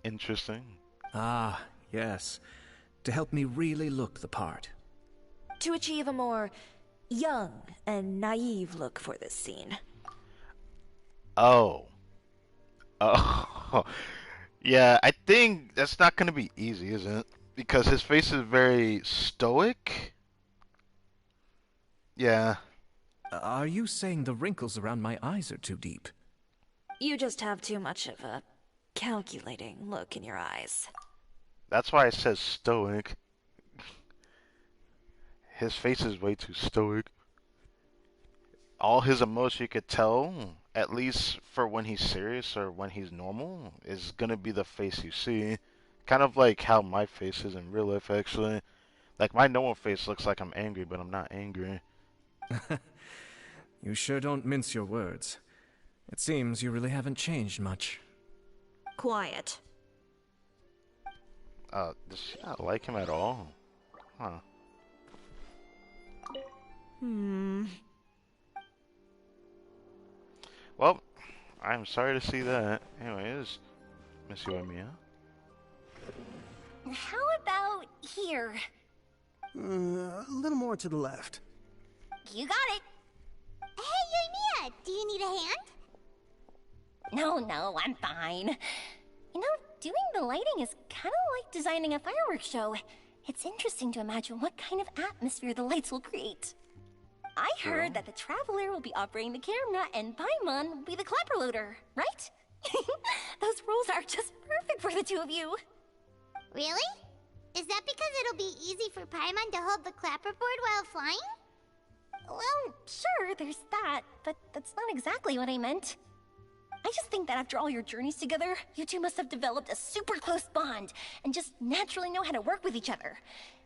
Interesting. Ah, yes. To help me really look the part. To achieve a more young and naive look for this scene. Oh. Oh. Yeah, I think that's not gonna be easy, is it? Because his face is very stoic. Yeah. Are you saying the wrinkles around my eyes are too deep? You just have too much of a calculating look in your eyes. That's why it says stoic. His face is way too stoic. All his emotion you could tell, at least for when he's serious or when he's normal, is gonna be the face you see. Kind of like how my face is in real life, actually. Like, my normal face looks like I'm angry, but I'm not angry. You sure don't mince your words. It seems you really haven't changed much. Quiet. Does she not like him at all? Huh. Well, I'm sorry to see that. Anyways, Miss Uemiya. How about here? A little more to the left. You got it. Hey, Uemiya, do you need a hand? No, I'm fine. You know, doing the lighting is kind of like designing a fireworks show. It's interesting to imagine what kind of atmosphere the lights will create. I heard that the Traveler will be operating the camera and Paimon will be the clapper loader, right? Those roles are just perfect for the two of you. Really? Is that because it'll be easy for Paimon to hold the clapperboard while flying? Well, sure, there's that, but that's not exactly what I meant. I just think that after all your journeys together, you two must have developed a super close bond and just naturally know how to work with each other.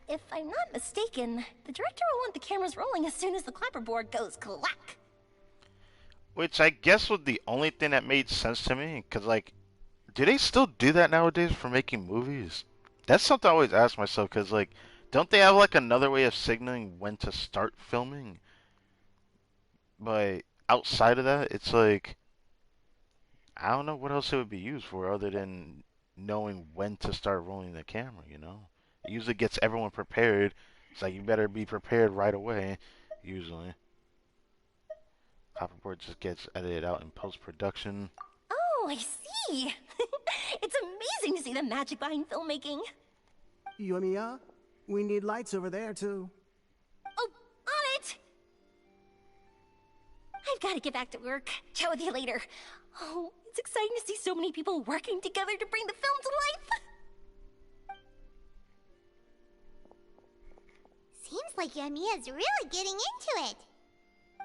If I'm not mistaken, the director will want the cameras rolling as soon as the clapperboard goes clack. Which I guess was the only thing that made sense to me, because, like, do they still do that nowadays for making movies? That's something I always ask myself, because, like, don't they have, like, another way of signaling when to start filming? But outside of that, it's like, I don't know what else it would be used for other than knowing when to start rolling the camera, you know? It usually gets everyone prepared. It's like you better be prepared right away, usually. Hoverboard just gets edited out in post-production. Oh, I see. It's amazing to see the magic behind filmmaking. Yoimiya, we need lights over there too. Oh, on it! I've got to get back to work. Chat with you later. Oh, it's exciting to see so many people working together to bring the film to life. Seems like Yoimiya's really getting into it.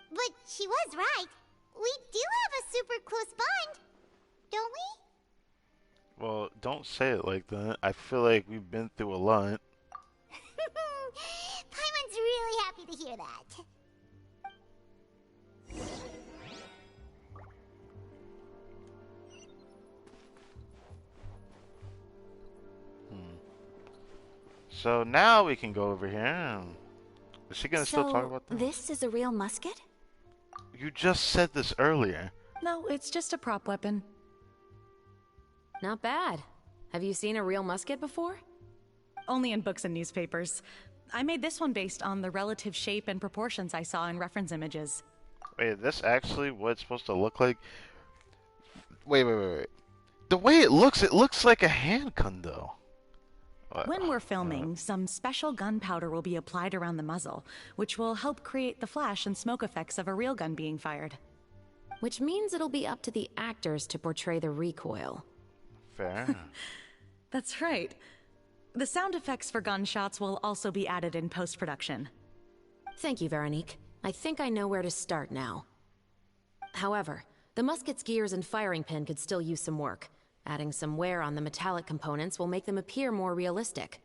But she was right. We do have a super close bond, don't we? Well, don't say it like that. I feel like we've been through a lot. Paimon's really happy to hear that. So now we can go over here. Is she gonna still talk about this? This is a real musket? You just said this earlier. No, it's just a prop weapon. Not bad. Have you seen a real musket before? Only in books and newspapers. I made this one based on the relative shape and proportions I saw in reference images. Wait, is this actually what it's supposed to look like? Wait. The way it looks like a handgun, though. When we're filming, some special gunpowder will be applied around the muzzle, which will help create the flash and smoke effects of a real gun being fired. Which means it'll be up to the actors to portray the recoil. Fair. That's right. The sound effects for gunshots will also be added in post-production. Thank you, Veronique. I think I know where to start now. However, the musket's gears and firing pin could still use some work. Adding some wear on the metallic components will make them appear more realistic.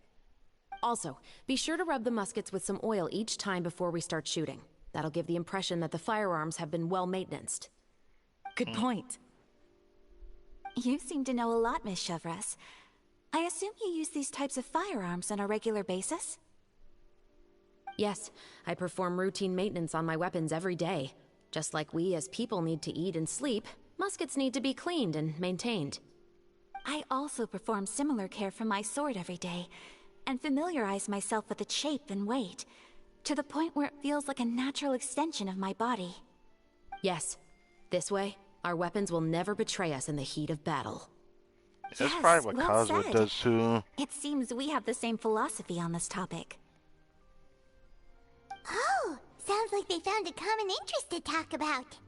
Also, be sure to rub the muskets with some oil each time before we start shooting. That'll give the impression that the firearms have been well maintenanced. Good point. You seem to know a lot, Miss Chevres. I assume you use these types of firearms on a regular basis? Yes, I perform routine maintenance on my weapons every day. Just like we as people need to eat and sleep, muskets need to be cleaned and maintained. I also perform similar care for my sword every day, and familiarize myself with its shape and weight, to the point where it feels like a natural extension of my body. Yes. This way, our weapons will never betray us in the heat of battle. That's probably what Cosmo does too. It seems we have the same philosophy on this topic. Oh, sounds like they found a common interest to talk about.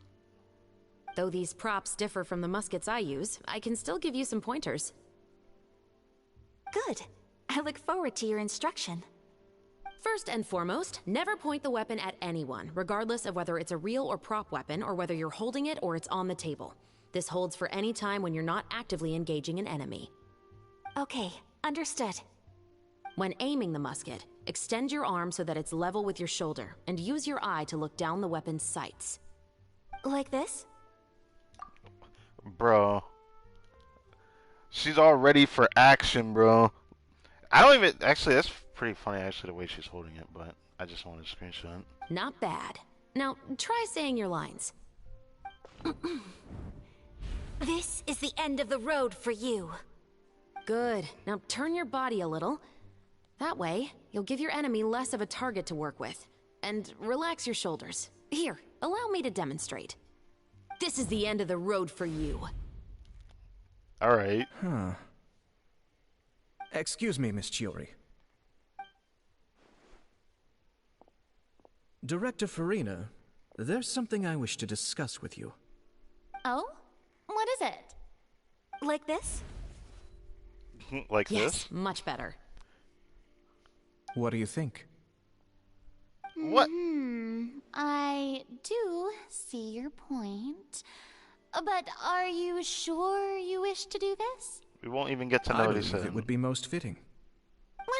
Though these props differ from the muskets I use, I can still give you some pointers. Good. I look forward to your instruction. First and foremost, never point the weapon at anyone, regardless of whether it's a real or prop weapon, or whether you're holding it or it's on the table. This holds for any time when you're not actively engaging an enemy. Okay, understood. When aiming the musket, extend your arm so that it's level with your shoulder, and use your eye to look down the weapon's sights. Like this? Bro. She's all ready for action, bro. I don't even... Actually, that's pretty funny, actually, the way she's holding it, but I just wanted to screenshot. Not bad. Now, try saying your lines. This is the end of the road for you. Good. Now turn your body a little. That way, you'll give your enemy less of a target to work with. And relax your shoulders. Here, allow me to demonstrate. This is the end of the road for you. Alright. Huh. Excuse me, Miss Chiori. Director Farina, there's something I wish to discuss with you. Oh? What is it? Like this? Like yes, this? Much better. What do you think? What? I do see your point. But are you sure you wish to do this? We won't even get to know I what he believe said. it would be most fitting.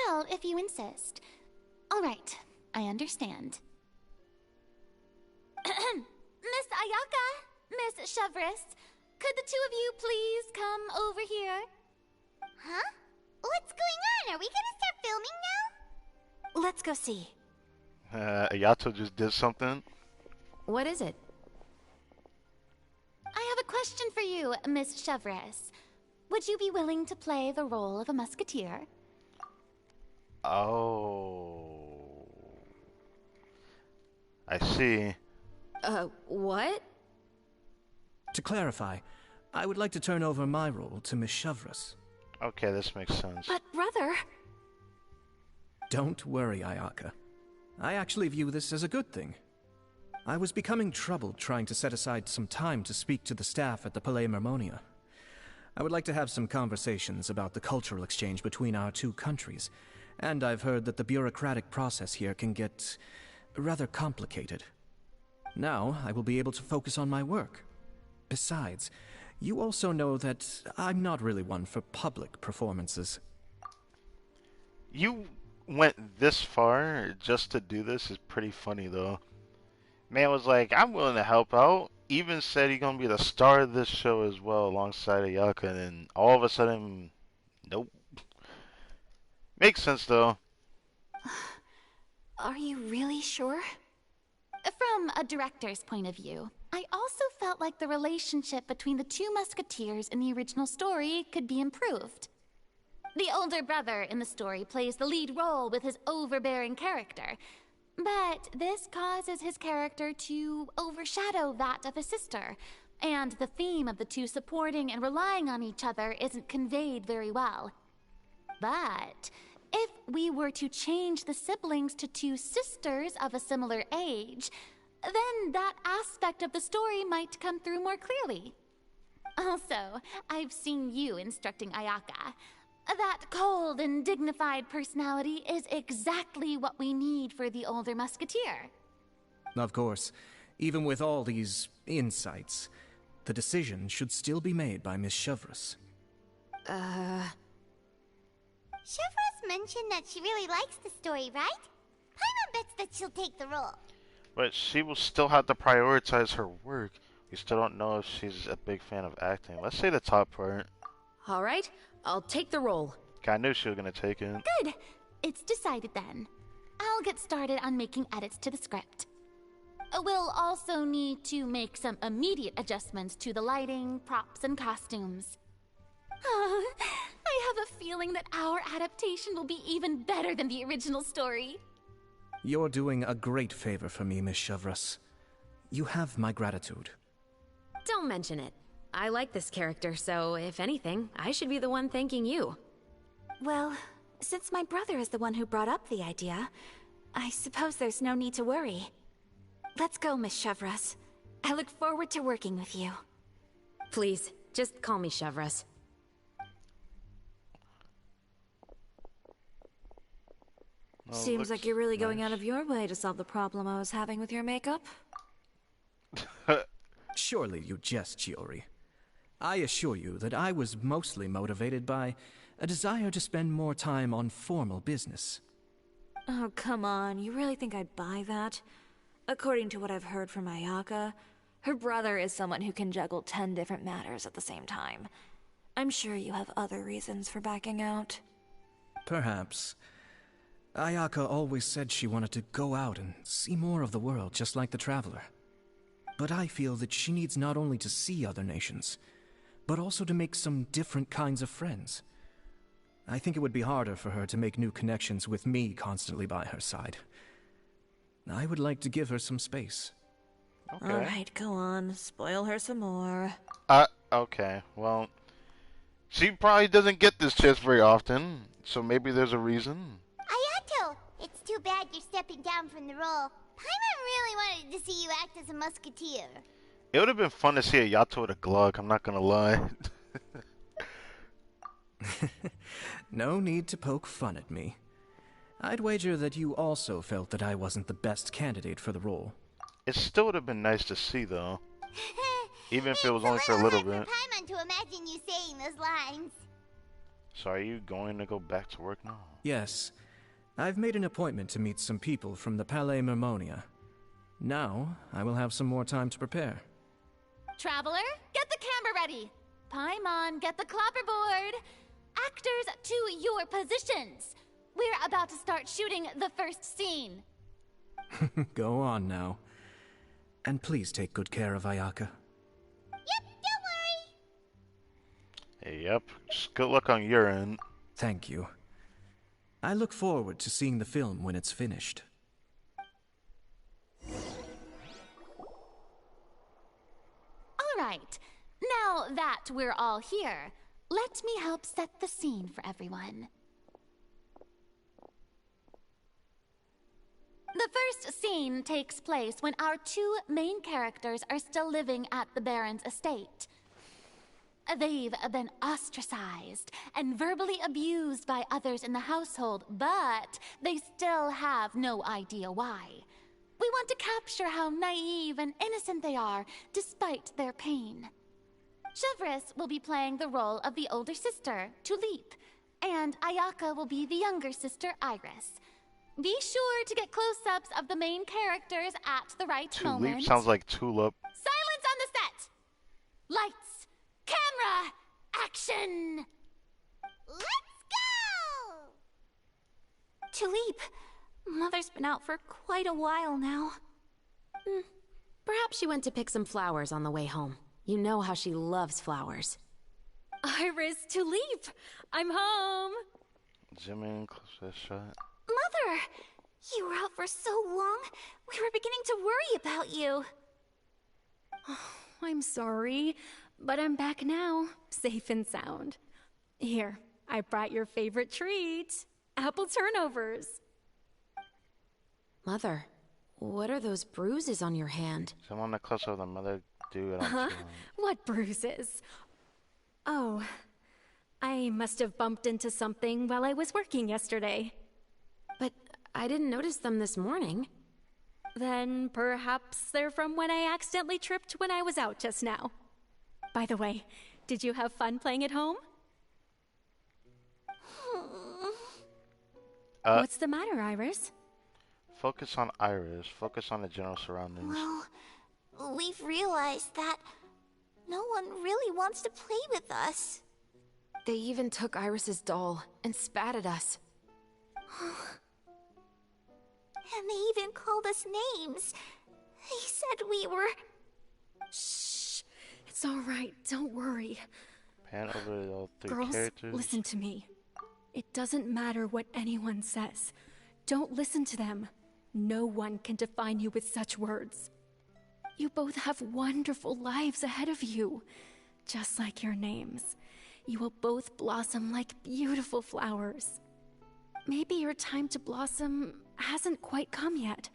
Well, if you insist. All right, I understand. Miss Ayaka, Miss Chevres, could the two of you please come over here? Huh? What's going on? Are we gonna start filming now? Let's go see. Ayato just did something. What is it? I have a question for you, Miss Chevres. Would you be willing to play the role of a musketeer? Oh. I see. What? To clarify, I would like to turn over my role to Miss Shavras. Okay, this makes sense. But brother... Don't worry, Ayaka. I actually view this as a good thing. I was becoming troubled trying to set aside some time to speak to the staff at the Palais Mermonia. I would like to have some conversations about the cultural exchange between our two countries, and I've heard that the bureaucratic process here can get rather complicated. Now, I will be able to focus on my work. Besides, you also know that I'm not really one for public performances. You went this far just to do this is pretty funny, though. Man was like, I'm willing to help out. Even said he's gonna be the star of this show as well, alongside Ayaka, and then all of a sudden, nope. Makes sense, though. Are you really sure? From a director's point of view, I also felt like the relationship between the two musketeers in the original story could be improved. The older brother in the story plays the lead role with his overbearing character, but this causes his character to overshadow that of his sister, and the theme of the two supporting and relying on each other isn't conveyed very well. But if we were to change the siblings to two sisters of a similar age, then that aspect of the story might come through more clearly. Also, I've seen you instructing Ayaka. That cold and dignified personality is exactly what we need for the older musketeer. Of course, even with all these insights, the decision should still be made by Miss Shavras. Shavras mentioned that she really likes the story, right? Paimon bets that she'll take the role. But she will still have to prioritize her work. We still don't know if she's a big fan of acting. Let's say the top part. All right, I'll take the role. I knew she was gonna take it. Good. It's decided then. I'll get started on making edits to the script. We'll also need to make some immediate adjustments to the lighting, props, and costumes. I have a feeling that our adaptation will be even better than the original story. You're doing a great favor for me, Miss Shavras. You have my gratitude. Don't mention it. I like this character, so if anything, I should be the one thanking you. Well, since my brother is the one who brought up the idea, I suppose there's no need to worry. Let's go, Miss Shavras. I look forward to working with you. Please, just call me Shavras. Oh, Seems like you're really going nice. out of your way to solve the problem I was having with your makeup. Surely you jest, Chiori. I assure you that I was mostly motivated by a desire to spend more time on formal business. Oh, come on. You really think I'd buy that? According to what I've heard from Ayaka, her brother is someone who can juggle 10 different matters at the same time. I'm sure you have other reasons for backing out. Perhaps. Ayaka always said she wanted to go out and see more of the world, just like the Traveler. But I feel that she needs not only to see other nations, but also to make some different kinds of friends. I think it would be harder for her to make new connections with me constantly by her side. I would like to give her some space. Okay. Alright, go on. Spoil her some more. Okay. Well, she probably doesn't get this chance very often, so maybe there's a reason. Ayato, it's too bad you're stepping down from the role. Paimon really wanted to see you act as a musketeer. It would have been fun to see a Yato with a Glug, I'm not gonna lie. No need to poke fun at me. I'd wager that you also felt that I wasn't the best candidate for the role. It still would have been nice to see, though. Even if it was only for a little bit. It's Paimon to imagine you saying those lines. So are you going to go back to work now? Yes. I've made an appointment to meet some people from the Palais Mermonia. Now, I will have some more time to prepare. Traveler, get the camera ready. Paimon, get the clapperboard. Actors, to your positions. We're about to start shooting the first scene. Go on now. And please take good care of Ayaka. Yep, don't worry. Yep. Just good luck on your end. Thank you. I look forward to seeing the film when it's finished. All right. Now that we're all here, let me help set the scene for everyone. The first scene takes place when our two main characters are still living at the Baron's estate. They've been ostracized and verbally abused by others in the household, but they still have no idea why. We want to capture how naive and innocent they are, despite their pain. Chevres will be playing the role of the older sister, Tulip, and Ayaka will be the younger sister, Iris. Be sure to get close-ups of the main characters at the right moment. Tulip sounds like tulip. Silence on the set! Lights, camera, action! Let's go! Tulip, Mother's been out for quite a while now. Perhaps she went to pick some flowers on the way home. You know how she loves flowers. Iris, Tulip, I'm home. Zoom in, close that shot. Mother! You were out for so long, we were beginning to worry about you. I'm sorry, but I'm back now, safe and sound. Here, I brought your favorite treat, apple turnovers. Mother, what are those bruises on your hand? Someone a close of the mother do it on Huh? film. What bruises? Oh, I must have bumped into something while I was working yesterday. But I didn't notice them this morning. Then perhaps they're from when I accidentally tripped when I was out just now. By the way, did you have fun playing at home? What's the matter, Iris? Focus on Iris. Focus on the general surroundings. Well, we've realized that no one really wants to play with us. They even took Iris's doll and spat at us. And they even called us names. They said we were... Shh. It's all right. Don't worry. Pan over all three Girls, characters. listen to me. It doesn't matter what anyone says. Don't listen to them. No one can define you with such words. You both have wonderful lives ahead of you. Just like your names. You will both blossom like beautiful flowers. Maybe your time to blossom hasn't quite come yet,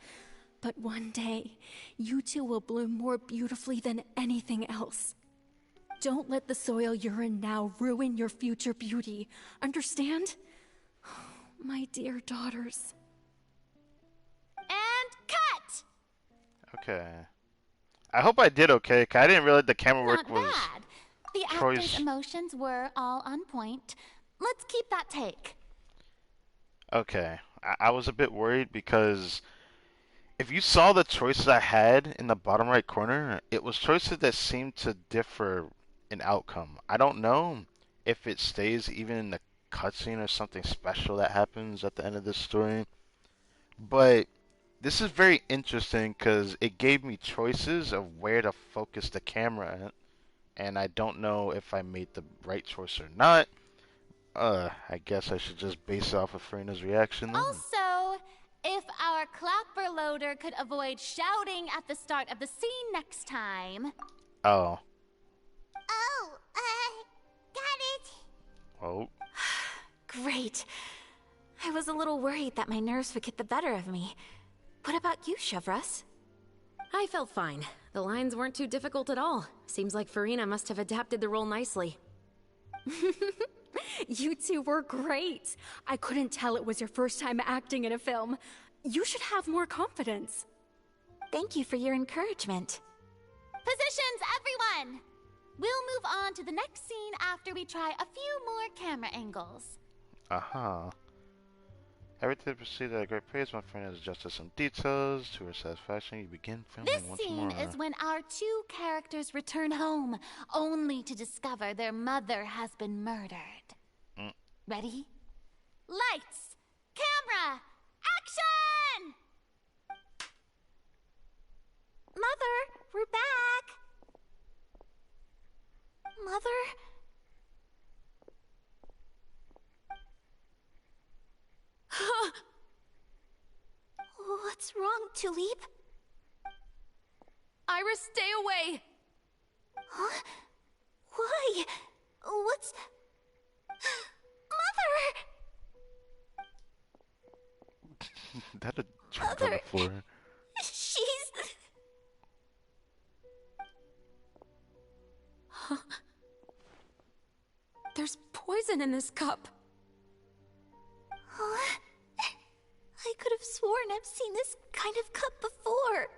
but one day, you two will bloom more beautifully than anything else. Don't let the soil you're in now ruin your future beauty. Understand? My dear daughters. And cut! Okay. I hope I did okay, 'cause I didn't realize the camera work Not was bad. The Troy's. actors' emotions were all on point. Let's keep that take. Okay. I was a bit worried because if you saw the choices I had in the bottom right corner, it was choices that seemed to differ in outcome. I don't know if it stays even in the cutscene or something special that happens at the end of this story. But this is very interesting because it gave me choices of where to focus the camera at. And I don't know if I made the right choice or not. I guess I should just base it off of Farina's reaction then. Also, if our clapper loader could avoid shouting at the start of the scene next time. Oh. Oh, got it. Oh. Great. I was a little worried that my nerves would get the better of me. What about you, Chevres? I felt fine. The lines weren't too difficult at all. Seems like Farina must have adapted the role nicely. You two were great. I couldn't tell it was your first time acting in a film. You should have more confidence. Thank you for your encouragement. Positions, everyone! We'll move on to the next scene after we try a few more camera angles. Uh-huh. Everything proceeded at a great pace. My friend has adjusted some details to her satisfaction. You begin filming This once scene more. is when our two characters return home, only to discover their mother has been murdered. Ready? Lights! Camera! Action! Mother, we're back! Mother? What's wrong, Tulip? Iris, stay away! Huh? Why? What's... Mother! That a dropped on the floor. She's... Huh? There's poison in this cup. Huh? I could have sworn I've seen this kind of cup before.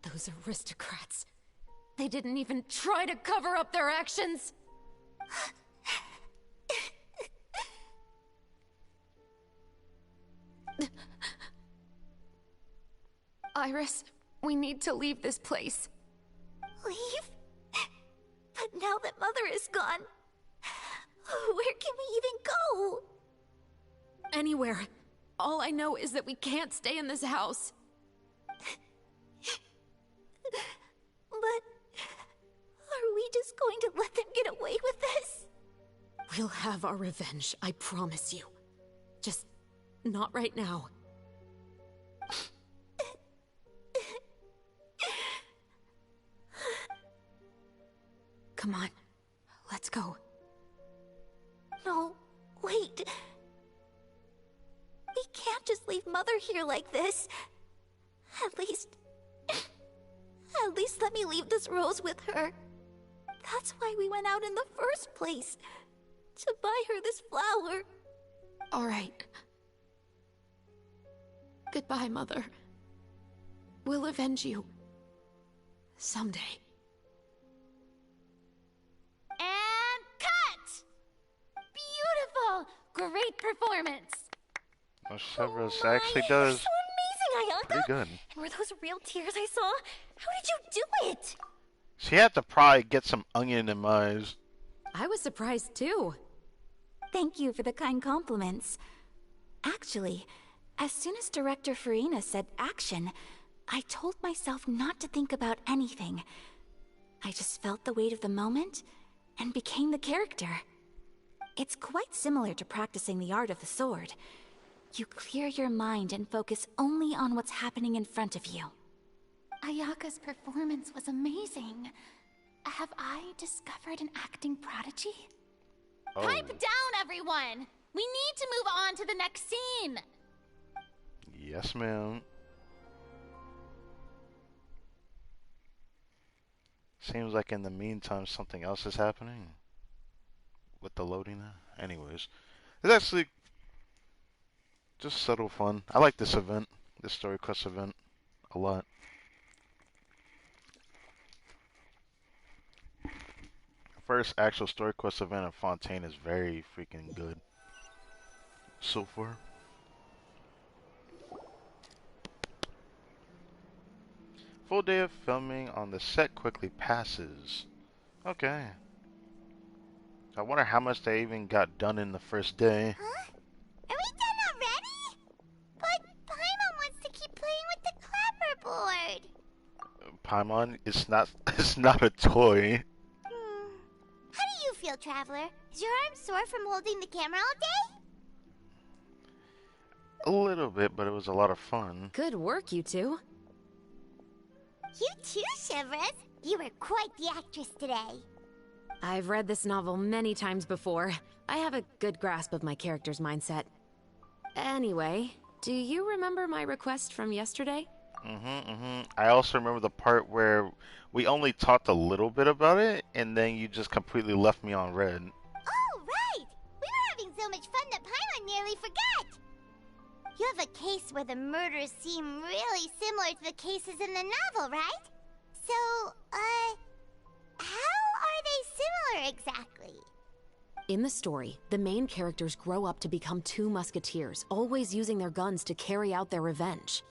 Those aristocrats. They didn't even try to cover up their actions. Iris, we need to leave this place. Leave? But now that Mother is gone, where can we even go? Anywhere. All I know is that we can't stay in this house. But are we just going to let them get away with this? We'll have our revenge, I promise you. Just not right now. Come on, let's go. No, wait. We can't just leave Mother here like this. At least let me leave this rose with her. That's why we went out in the first place. To buy her this flower. All right. Goodbye, Mother. We'll avenge you. Someday. And cut! Beautiful! Great performance! Oh, Severus actually does So amazing, Ayaka! pretty good. And were those real tears I saw? How did you do it? She had to probably get some onion in my eyes. I was surprised too. Thank you for the kind compliments. Actually, as soon as Director Farina said action, I told myself not to think about anything. I just felt the weight of the moment and became the character. It's quite similar to practicing the art of the sword. You clear your mind and focus only on what's happening in front of you. Ayaka's performance was amazing. Have I discovered an acting prodigy? Oh. Pipe down, everyone! We need to move on to the next scene! Yes, ma'am. Seems like in the meantime something else is happening. With the loading now. Anyways. It's actually just subtle fun. I like this event. This story quest event. A lot. First actual story quest event of Fontaine is very freaking good. So far. Full day of filming on the set quickly passes. Okay. I wonder how much they even got done in the first day. Huh? Are we done already? But Paimon wants to keep playing with the clapperboard. Paimon, it's not a toy. How do you feel, Traveler? Is your arm sore from holding the camera all day? A little bit, but it was a lot of fun. Good work, you two. You too, Severus. You were quite the actress today. I've read this novel many times before. I have a good grasp of my character's mindset. Anyway, do you remember my request from yesterday? I also remember the part where we only talked a little bit about it, and then you just completely left me on red. Oh, right! We were having so much fun that Paimon nearly forgot! You have a case where the murders seem really similar to the cases in the novel, right? So, how are they similar exactly? In the story, the main characters grow up to become two musketeers, always using their guns to carry out their revenge.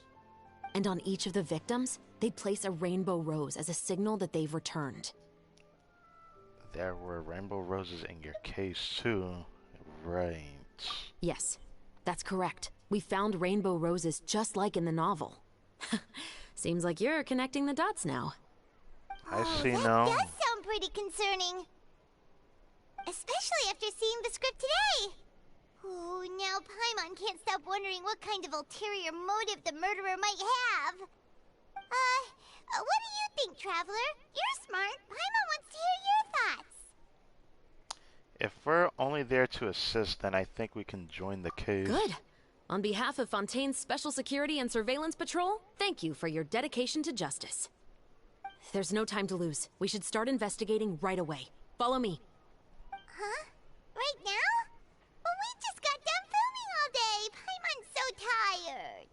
And on each of the victims, they'd place a rainbow rose as a signal that they've returned. There were rainbow roses in your case, too. Right. Yes, that's correct. We found rainbow roses just like in the novel. Seems like you're connecting the dots now. I see that now. Does sound pretty concerning. Especially after seeing the script today. Ooh, now Paimon can't stop wondering what kind of ulterior motive the murderer might have. What do you think, Traveler? You're smart. Paimon wants to hear your thoughts. If we're only there to assist, then I think we can join the case. Good. On behalf of Fontaine's Special Security and Surveillance Patrol, thank you for your dedication to justice. There's no time to lose. We should start investigating right away. Follow me. Huh? Right now? But we just got done filming all day. Paimon's so tired.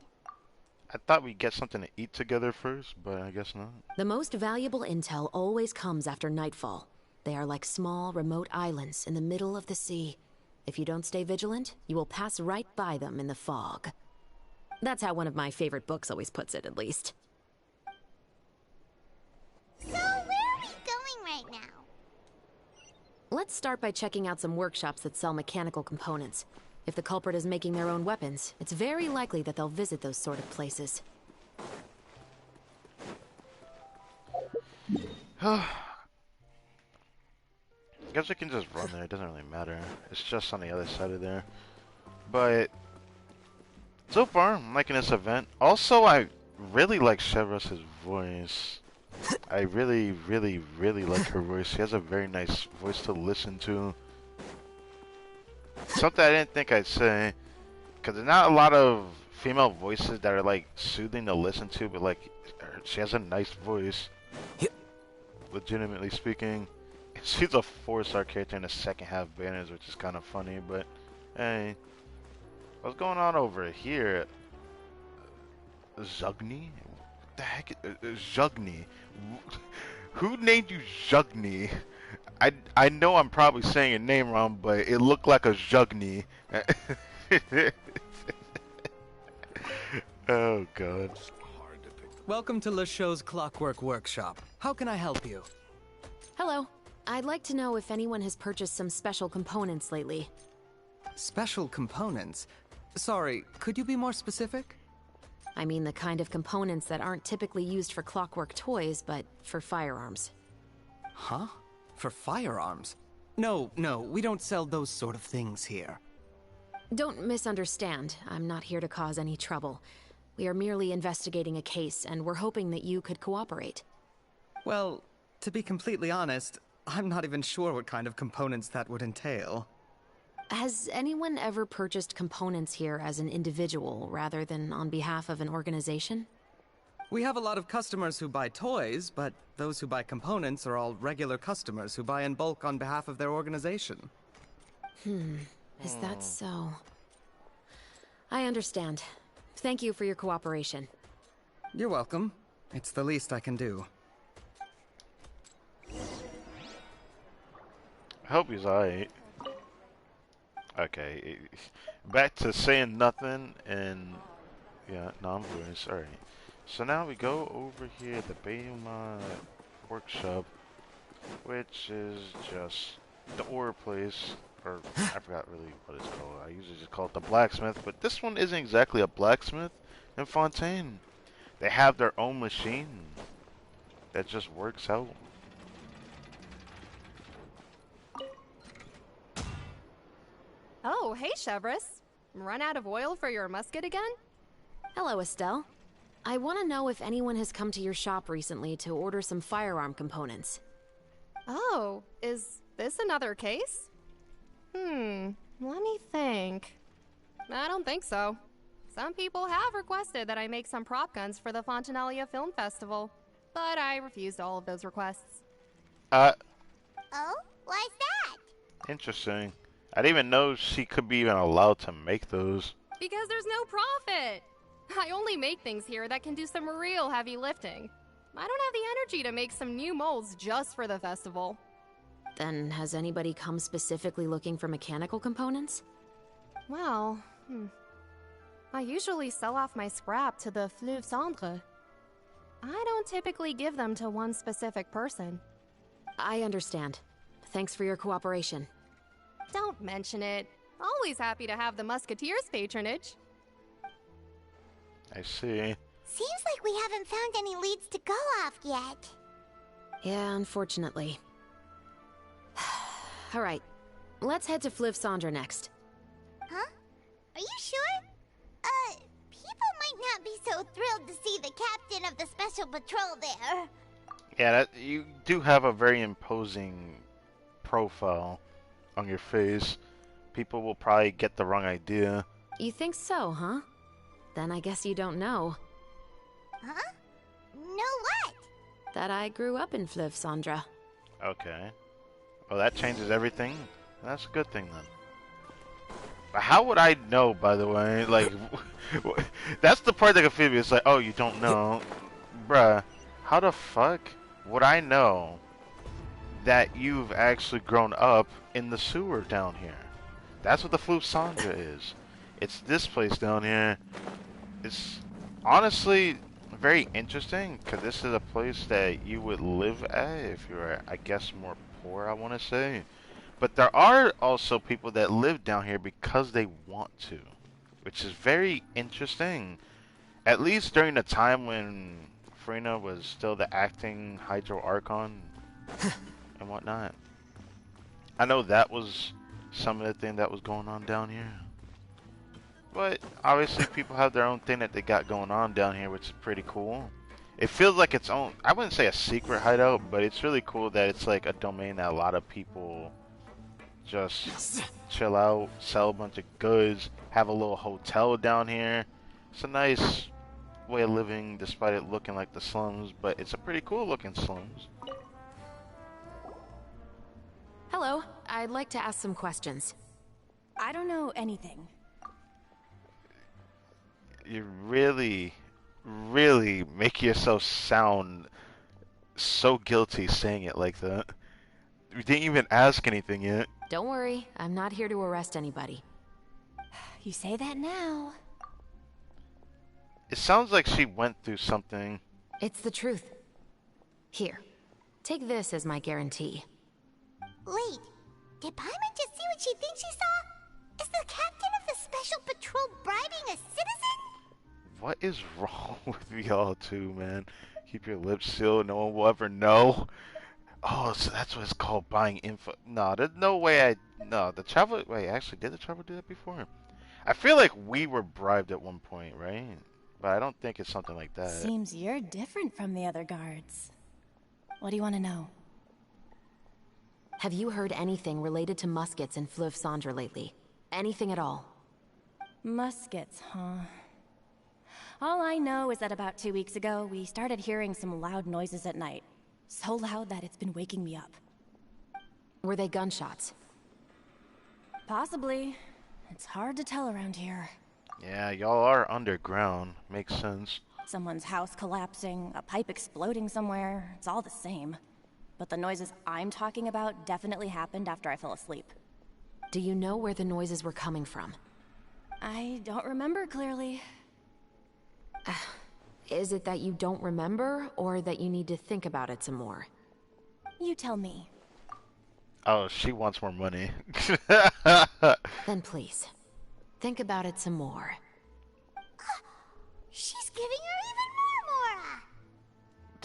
I thought we'd get something to eat together first, but I guess not. The most valuable intel always comes after nightfall. They are like small, remote islands in the middle of the sea. If you don't stay vigilant, you will pass right by them in the fog. That's how one of my favorite books always puts it, at least. So, where are we going right now? Let's start by checking out some workshops that sell mechanical components. If the culprit is making their own weapons, it's very likely that they'll visit those sort of places. I guess we can just run there, it doesn't really matter. It's just on the other side of there. But so far, I'm liking this event. Also, I really like Chevro's voice. I really like her voice. She has a very nice voice to listen to. Something I didn't think I'd say, because there's not a lot of female voices that are like soothing to listen to, but like she has a nice voice. Legitimately speaking, she's a 4-star character in the second half banners, which is kind of funny. But hey, what's going on over here? Zugni? What the heck? Zugni? Who named you Zugni? I know I'm probably saying your name wrong, but it looked like a Zugni. Oh god. Welcome to LeChaux's Clockwork Workshop. How can I help you? Hello. I'd like to know if anyone has purchased some special components lately. Special components? Sorry, could you be more specific? I mean the kind of components that aren't typically used for clockwork toys, but for firearms. Huh? For firearms? No, we don't sell those sort of things here. Don't misunderstand. I'm not here to cause any trouble. We are merely investigating a case, and we're hoping that you could cooperate. Well, to be completely honest, I'm not even sure what kind of components that would entail. Has anyone ever purchased components here as an individual, rather than on behalf of an organization? We have a lot of customers who buy toys, but those who buy components are all regular customers who buy in bulk on behalf of their organization. Is that so? I understand. Thank you for your cooperation. You're welcome. It's the least I can do. I hope he's alright. Okay, back to saying nothing and yeah, non-voice. Alright. So now we go over here to Bayuma Workshop, which is just the ore place, or I forgot really what it's called. I usually just call it the blacksmith, but this one isn't exactly a blacksmith in Fontaine. They have their own machine that just works out. Oh, hey, Chevro's. Run out of oil for your musket again? Hello, Estelle. I want to know if anyone has come to your shop recently to order some firearm components. Oh, is this another case? Let me think. I don't think so. Some people have requested that I make some prop guns for the Fontanalia Film Festival, but I refused all of those requests. Oh? Why's that? Interesting. I didn't even know she could be even allowed to make those. Because there's no profit! I only make things here that can do some real heavy lifting. I don't have the energy to make some new molds just for the festival. Then has anybody come specifically looking for mechanical components? Well, I usually sell off my scrap to the Fleuve Cendre. I don't typically give them to one specific person. I understand. Thanks for your cooperation. Don't mention it. Always happy to have the Musketeers' patronage. I see. Seems like we haven't found any leads to go off yet. Yeah, unfortunately. Alright, let's head to Fleuve Cendre next. Huh? be so thrilled to see the captain of the special patrol there. Yeah, you do have a very imposing profile on your face. People will probably get the wrong idea. You think so, huh? Then I guess you don't know. Huh? Know what? That I grew up in Fliv, Sandra. Okay. Well, that changes everything. That's a good thing then. But how would I know, by the way? Like, that's the part that confused me. It's like, oh, you don't know. Bruh, how the fuck would I know that you've actually grown up in the sewer down here? That's what the Floof Sandra is. It's this place down here. It's honestly very interesting, because this is a place that you would live at if you were, I guess, more poor, I want to say. But there are also people that live down here because they want to, which is very interesting. At least during the time when Frina was still the acting Hydro Archon and whatnot. I know that was some of the thing that was going on down here. But obviously people have their own thing that they got going on down here, which is pretty cool. It feels like its own, I wouldn't say a secret hideout, but it's really cool that it's like a domain that a lot of people just chill out, sell a bunch of goods, have a little hotel down here. It's a nice way of living despite it looking like the slums, but it's a pretty cool looking slums. Hello, I'd like to ask some questions. I don't know anything. You really, really make yourself sound so guilty saying it like that. We didn't even ask anything yet. Don't worry, I'm not here to arrest anybody. You say that now. It sounds like she went through something. It's the truth. Here, take this as my guarantee. Wait, did Paimon just see what she thinks she saw? Is the captain of the special patrol bribing a citizen? What is wrong with y'all two, man? Keep your lips sealed, no one will ever know. Oh, so that's what it's called, buying info. No, there's no way no, the Traveler, wait, actually, did the Traveler do that before? I feel like we were bribed at one point, right? But I don't think it's something like that. Seems you're different from the other guards. What do you want to know? Have you heard anything related to muskets in Fliv Sandra lately? Anything at all? Muskets, huh? All I know is that about 2 weeks ago, we started hearing some loud noises at night. So loud that it's been waking me up. Were they gunshots? Possibly. It's hard to tell around here. Yeah, y'all are underground. Makes sense. Someone's house collapsing, a pipe exploding somewhere. It's all the same. But the noises I'm talking about definitely happened after I fell asleep. Do you know where the noises were coming from? I don't remember clearly. Is it that you don't remember, or that you need to think about it some more? You tell me. Oh, she wants more money. Then please, think about it some more. She's giving her even more,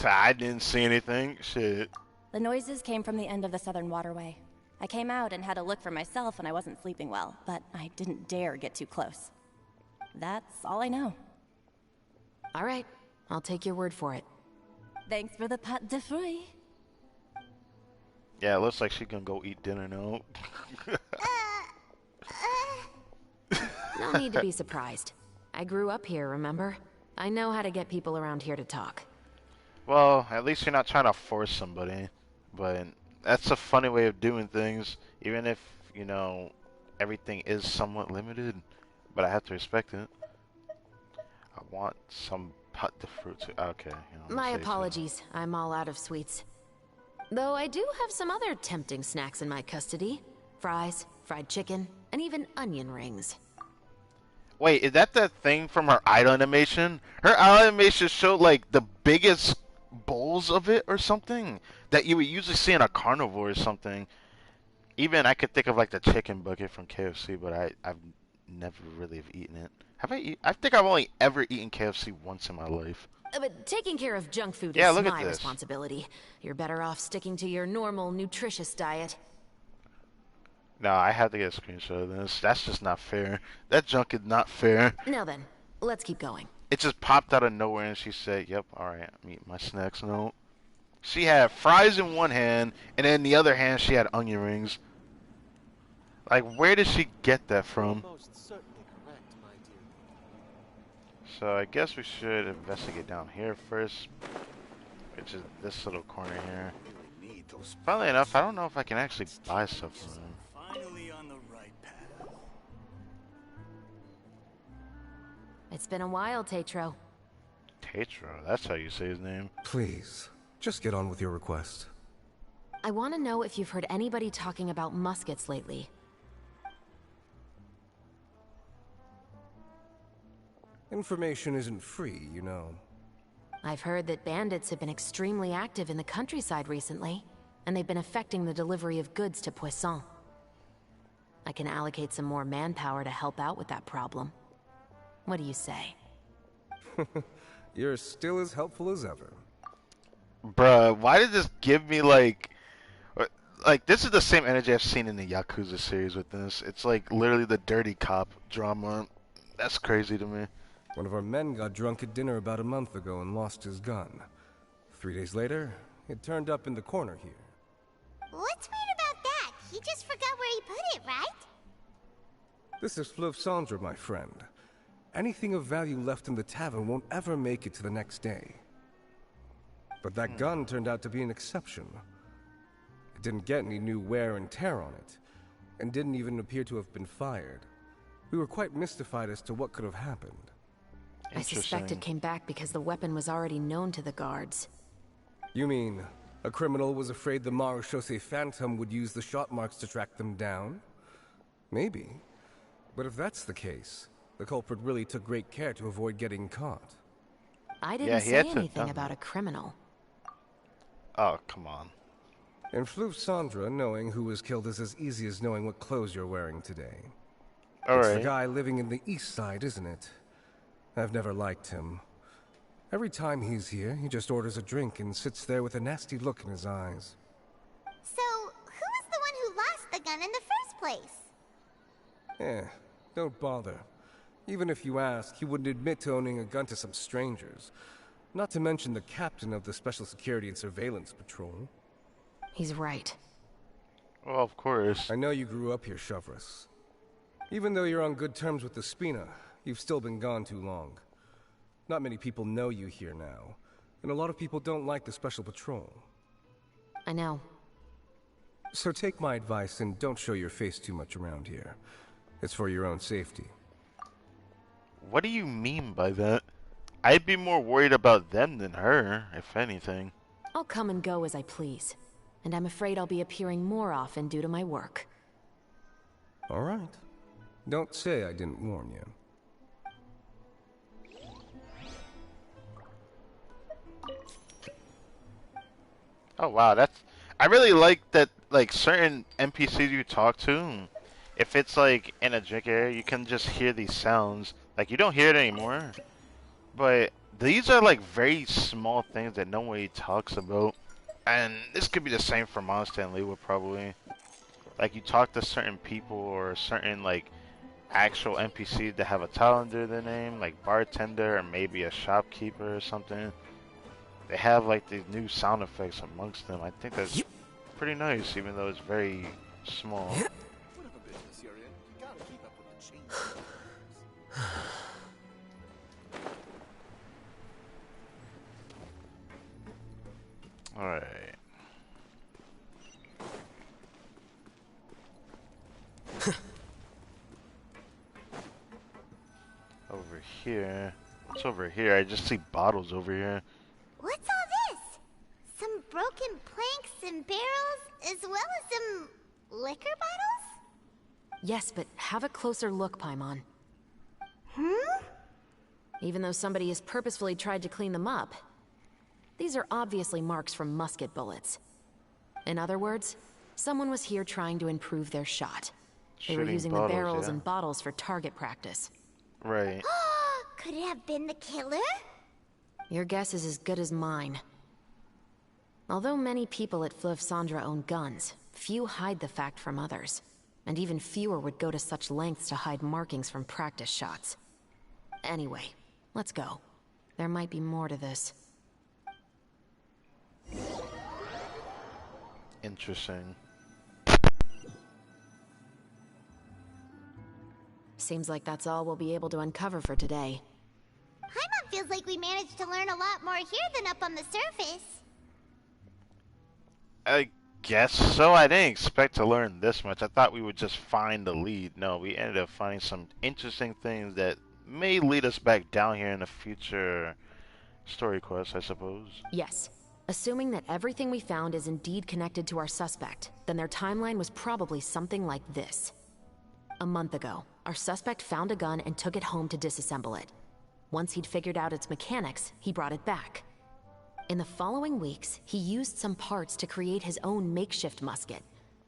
Mora! I didn't see anything. Shit. The noises came from the end of the Southern Waterway. I came out and had a look for myself when I wasn't sleeping well, but I didn't dare get too close. That's all I know. All right, I'll take your word for it. Thanks for the pâte de fruits. Yeah, it looks like she's gonna go eat dinner now. No need to be surprised. I grew up here, remember? I know how to get people around here to talk. Well, at least you're not trying to force somebody. But that's a funny way of doing things, even if, you know, everything is somewhat limited. But I have to respect it. I want some pâte de fruits. Okay. You know, My apologies, I'm all out of sweets. Though I do have some other tempting snacks in my custody. Fries, fried chicken, and even onion rings. Wait, is that thing from her idol animation? Her idol animation showed like the biggest bowls of it or something that you would usually see in a carnivore or something. Even I could think of like the chicken bucket from KFC, but I've never really have eaten it. Have I eaten? I think I've only ever eaten KFC once in my life. But taking care of junk food Yeah, is look at my this. responsibility. You're better off sticking to your normal, nutritious diet. No, I have to get a screenshot of this. That's just not fair. That junk is not fair. Now then, let's keep going. It just popped out of nowhere, and she said, "Yep, all right, I'm eating my snacks now." She had fries in one hand, and in the other hand, she had onion rings. Like, where did she get that from? Most certainly correct, my dear. So I guess we should investigate down here first, which is this little corner here. Funnily enough, I don't know if I can actually buy stuff from them. Finally on the right path. It's been a while, Tetro. Tetro, that's how you say his name. Please, just get on with your request. I want to know if you've heard anybody talking about muskets lately. Information isn't free, you know. I've heard that bandits have been extremely active in the countryside recently, and they've been affecting the delivery of goods to Poisson. I can allocate some more manpower to help out with that problem. What do you say? You're still as helpful as ever. Bruh, why did this give me like this is the same energy I've seen in the Yakuza series with this. It's like literally the dirty cop drama. That's crazy to me. One of our men got drunk at dinner about a month ago and lost his gun. 3 days later, it turned up in the corner here. What's weird about that? He just forgot where he put it, right? This is Fleuve Cendre, my friend. Anything of value left in the tavern won't ever make it to the next day. But that gun turned out to be an exception. It didn't get any new wear and tear on it, and didn't even appear to have been fired. We were quite mystified as to what could have happened. I suspect it came back because the weapon was already known to the guards. You mean, a criminal was afraid the Marechaussee Phantom would use the shot marks to track them down? Maybe. But if that's the case, the culprit really took great care to avoid getting caught. I didn't say anything about a criminal. Oh, come on. In Fleuve Cendre, knowing who was killed is as easy as knowing what clothes you're wearing today. It's the guy living in the east side, isn't it? I've never liked him. Every time he's here, he just orders a drink and sits there with a nasty look in his eyes. So, who was the one who lost the gun in the first place? Don't bother. Even if you ask, he wouldn't admit to owning a gun to some strangers. Not to mention the captain of the Special Security and Surveillance Patrol. He's right. Well, of course. I know you grew up here, Chevreuse. Even though you're on good terms with the Spina, you've still been gone too long. Not many people know you here now, and a lot of people don't like the Special Patrol. I know. So take my advice and don't show your face too much around here. It's for your own safety. What do you mean by that? I'd be more worried about them than her, if anything. I'll come and go as I please, and I'm afraid I'll be appearing more often due to my work. All right. Don't say I didn't warn you. Oh wow, I really like that, like, certain NPCs you talk to, if it's like in a drink area, you can just hear these sounds. Like, you don't hear it anymore, but these are like very small things that nobody talks about. And this could be the same for Mondstadt and Leawood probably. Like, you talk to certain people or certain like actual NPCs that have a title under their name, like bartender or maybe a shopkeeper or something. They have like these new sound effects amongst them. I think that's pretty nice, even though it's very small. Whatever business you're in, you gotta keep up with the changes. Alright. Over here. What's over here? I just see bottles over here. What's all this? Some broken planks and barrels, as well as some liquor bottles? Yes, but have a closer look, Paimon. Hmm? Even though somebody has purposefully tried to clean them up, these are obviously marks from musket bullets. In other words, someone was here trying to improve their shot. They were using the barrels and bottles for target practice. Right. Could it have been the killer? Your guess is as good as mine. Although many people at Fleuve Cendre own guns, few hide the fact from others. And even fewer would go to such lengths to hide markings from practice shots. Anyway, Let's go. There might be more to this. Interesting. Seems like that's all we'll be able to uncover for today. Paimon feels like we managed to learn a lot more here than up on the surface. I guess so. I didn't expect to learn this much. I thought we would just find the lead. No, we ended up finding some interesting things that may lead us back down here in a future story quest, I suppose. Yes. Assuming that everything we found is indeed connected to our suspect, then their timeline was probably something like this. A month ago, our suspect found a gun and took it home to disassemble it. Once he'd figured out its mechanics, he brought it back. In the following weeks, he used some parts to create his own makeshift musket,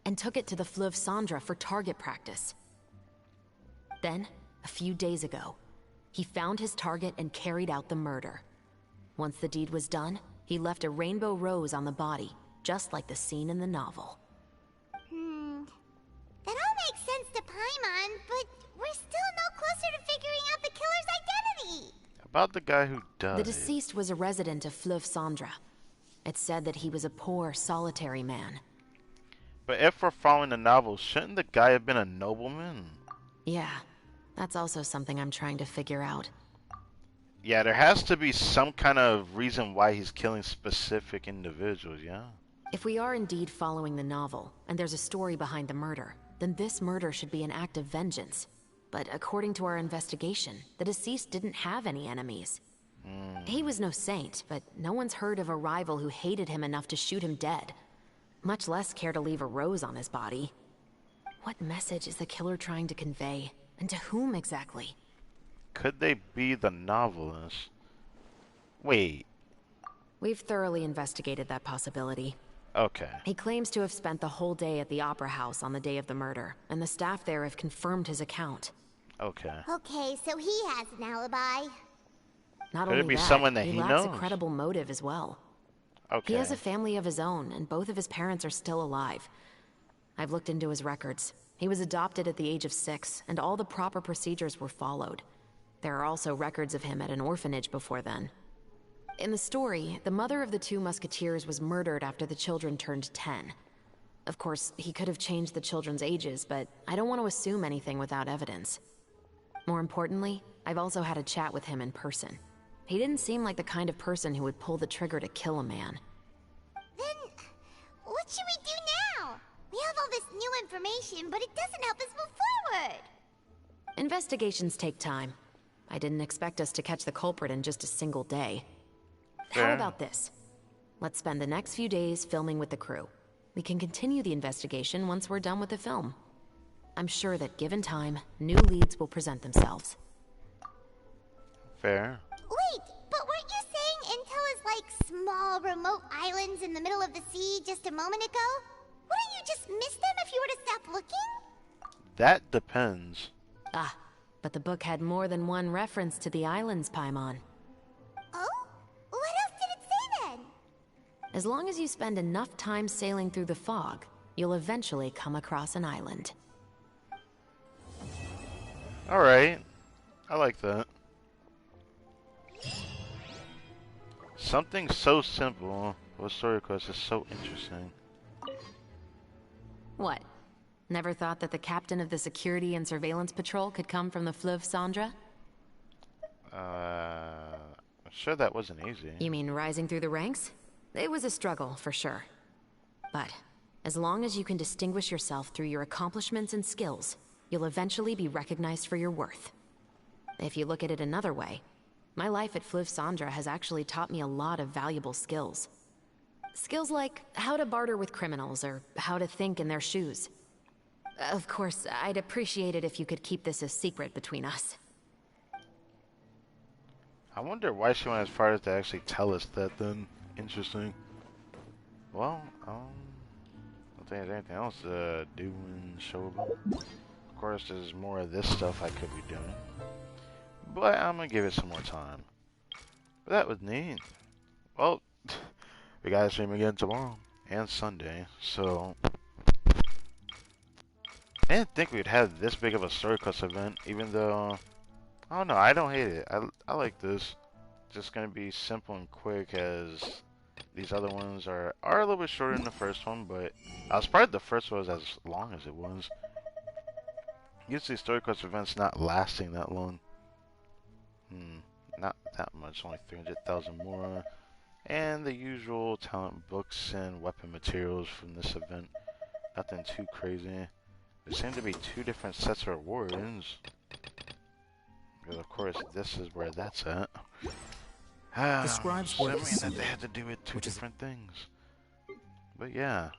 and took it to the Fleuve Cendra for target practice. Then, a few days ago, he found his target and carried out the murder. Once the deed was done, he left a rainbow rose on the body, just like the scene in the novel. That all makes sense to Paimon, but we're still no closer to figuring out the killer's identity. About the guy who died. The deceased was a resident of Fleuve Cendra. It's said that he was a poor, solitary man. But if we're following the novel, shouldn't the guy have been a nobleman? Yeah, that's also something I'm trying to figure out. Yeah, there has to be some kind of reason why he's killing specific individuals, yeah? If we are indeed following the novel, and there's a story behind the murder, then this murder should be an act of vengeance. But according to our investigation, the deceased didn't have any enemies. He was no saint, but no one's heard of a rival who hated him enough to shoot him dead. Much less care to leave a rose on his body. What message is the killer trying to convey? And to whom exactly? Could they be the novelist? Wait. We've thoroughly investigated that possibility. Okay. He claims to have spent the whole day at the Opera House on the day of the murder, and the staff there have confirmed his account. Okay. Okay, so he has an alibi. Not Could only it be that, someone that he he lacks knows? a credible motive as well. Okay. He has a family of his own, and both of his parents are still alive. I've looked into his records. He was adopted at the age of 6, and all the proper procedures were followed. There are also records of him at an orphanage before then. In the story, the mother of the 2 musketeers was murdered after the children turned 10. Of course, he could have changed the children's ages, but I don't want to assume anything without evidence. More importantly, I've also had a chat with him in person. He didn't seem like the kind of person who would pull the trigger to kill a man. Then, what should we do now? We have all this new information, but it doesn't help us move forward. Investigations take time. I didn't expect us to catch the culprit in just a single day. Fair. How about this? Let's spend the next few days filming with the crew. We can continue the investigation once we're done with the film. I'm sure that given time, new leads will present themselves. Fair. Wait, but weren't you saying Intel is like small, remote islands in the middle of the sea just a moment ago? Wouldn't you just miss them if you were to stop looking? That depends. Ah, but the book had more than one reference to the islands, Paimon. Oh? What else did it say then? As long as you spend enough time sailing through the fog, you'll eventually come across an island. Alright. I like that. Something so simple with story quest is so interesting. What? Never thought that the captain of the security and surveillance patrol could come from the Fleuve Cendra? I'm sure that wasn't easy. You mean rising through the ranks? It was a struggle, for sure. But, as long as you can distinguish yourself through your accomplishments and skills, you'll eventually be recognized for your worth. If you look at it another way, my life at Fleuve Cendra has actually taught me a lot of valuable skills. Skills like how to barter with criminals or how to think in their shoes. Of course, I'd appreciate it if you could keep this a secret between us. I wonder why she went as far as to actually tell us that then. Interesting. Well, I don't think there's anything else to do in Showable. Of course, there's more of this stuff I could be doing. But I'm gonna give it some more time. But that was neat. Well, we gotta stream again tomorrow and Sunday, so I didn't think we'd have this big of a story quest event, even though I don't know, I don't hate it. I like this. Just gonna be simple and quick, as these other ones are a little bit shorter than the first one, but I was surprised the first one was as long as it was. Usually story quest events not lasting that long. Not that much, only 300,000 more. And the usual talent books and weapon materials from this event. Nothing too crazy. There seem to be 2 different sets of rewards. Because of course this is where that's at. The scribes work assuming that they had to do it 2 different things. But yeah.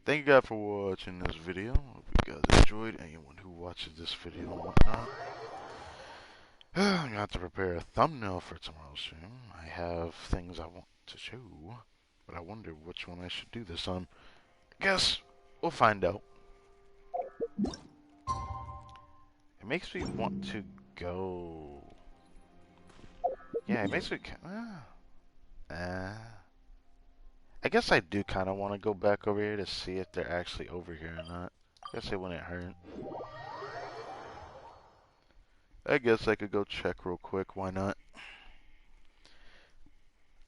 Thank you guys for watching this video. Hope you guys enjoyed. Anyone who watches this video and whatnot. I'm gonna have to prepare a thumbnail for tomorrow's stream. I have things I want to show, but I wonder which one I should do this on. I guess we'll find out. It makes me want to go. Yeah, it makes me. I guess I do kind of want to go back over here to see if they're actually over here or not. I guess it wouldn't hurt. I guess I could go check real quick. Why not?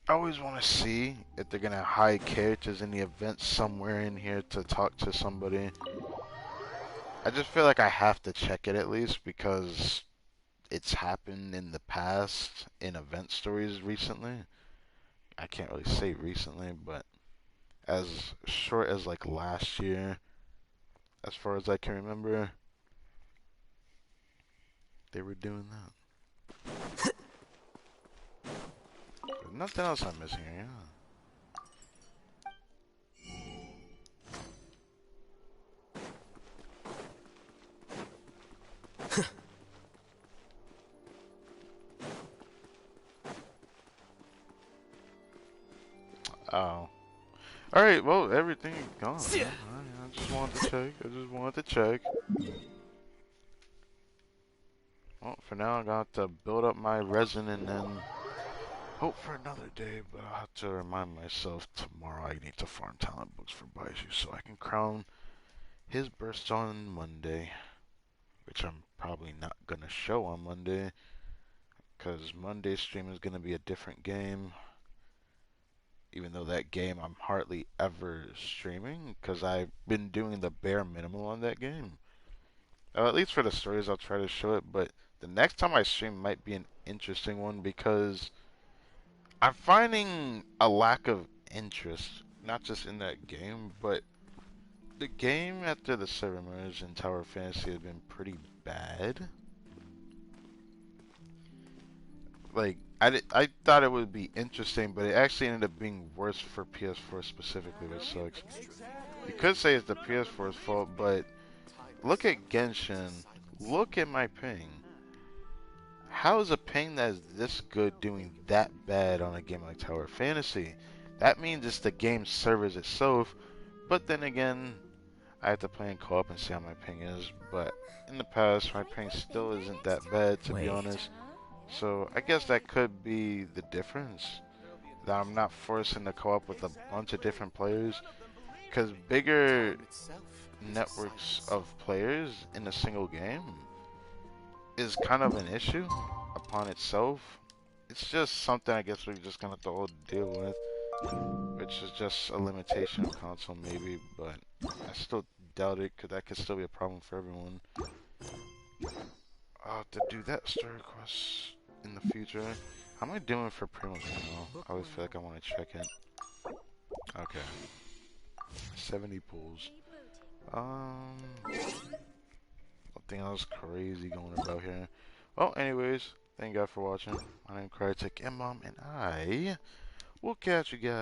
I always want to see if they're gonna hide characters in the event somewhere in here to talk to somebody. I just feel like I have to check it at least because it's happened in the past in event stories recently. I can't really say recently, but as short as like last year, as far as I can remember, they were doing that. There's nothing else I'm missing here, yeah. Oh. Alright, well, everything is gone. I just wanted to check. Well, for now, I'm gonna have to build up my resin and then hope for another day, but I'll have to remind myself tomorrow I need to farm talent books for Baiju so I can crown his burst on Monday, which I'm probably not gonna show on Monday, because Monday's stream is gonna be a different game. Even though that game I'm hardly ever streaming, because I've been doing the bare minimum on that game. At least for the stories, I'll try to show it, but the next time I stream might be an interesting one, because I'm finding a lack of interest, not just in that game, but the game after the server merge in Tower Fantasy has been pretty bad. Like, I thought it would be interesting, but it actually ended up being worse for PS4 specifically, which sucks. You could say it's the PS4's fault, but look at Genshin. Look at my ping. How is a ping that is this good doing that bad on a game like Tower Fantasy? That means it's the game servers itself, but then again, I have to play in co-op and see how my ping is, but in the past, my ping still isn't that bad, to be honest. So I guess that could be the difference, that I'm not forcing the co-op with a bunch of different players, because bigger networks of players in a single game is kind of an issue upon itself. It's just something I guess we're just gonna have to all deal with, which is just a limitation of console maybe, but I still doubt it, because that could still be a problem for everyone. I'll have to do that story quest in the future. How am I doing for Primo's now? I always feel like I want to check it. Okay. 70 pulls. Nothing else crazy going about here. Well, anyways, thank you guys for watching. My name is Crytek M-Mom, and I will catch you guys.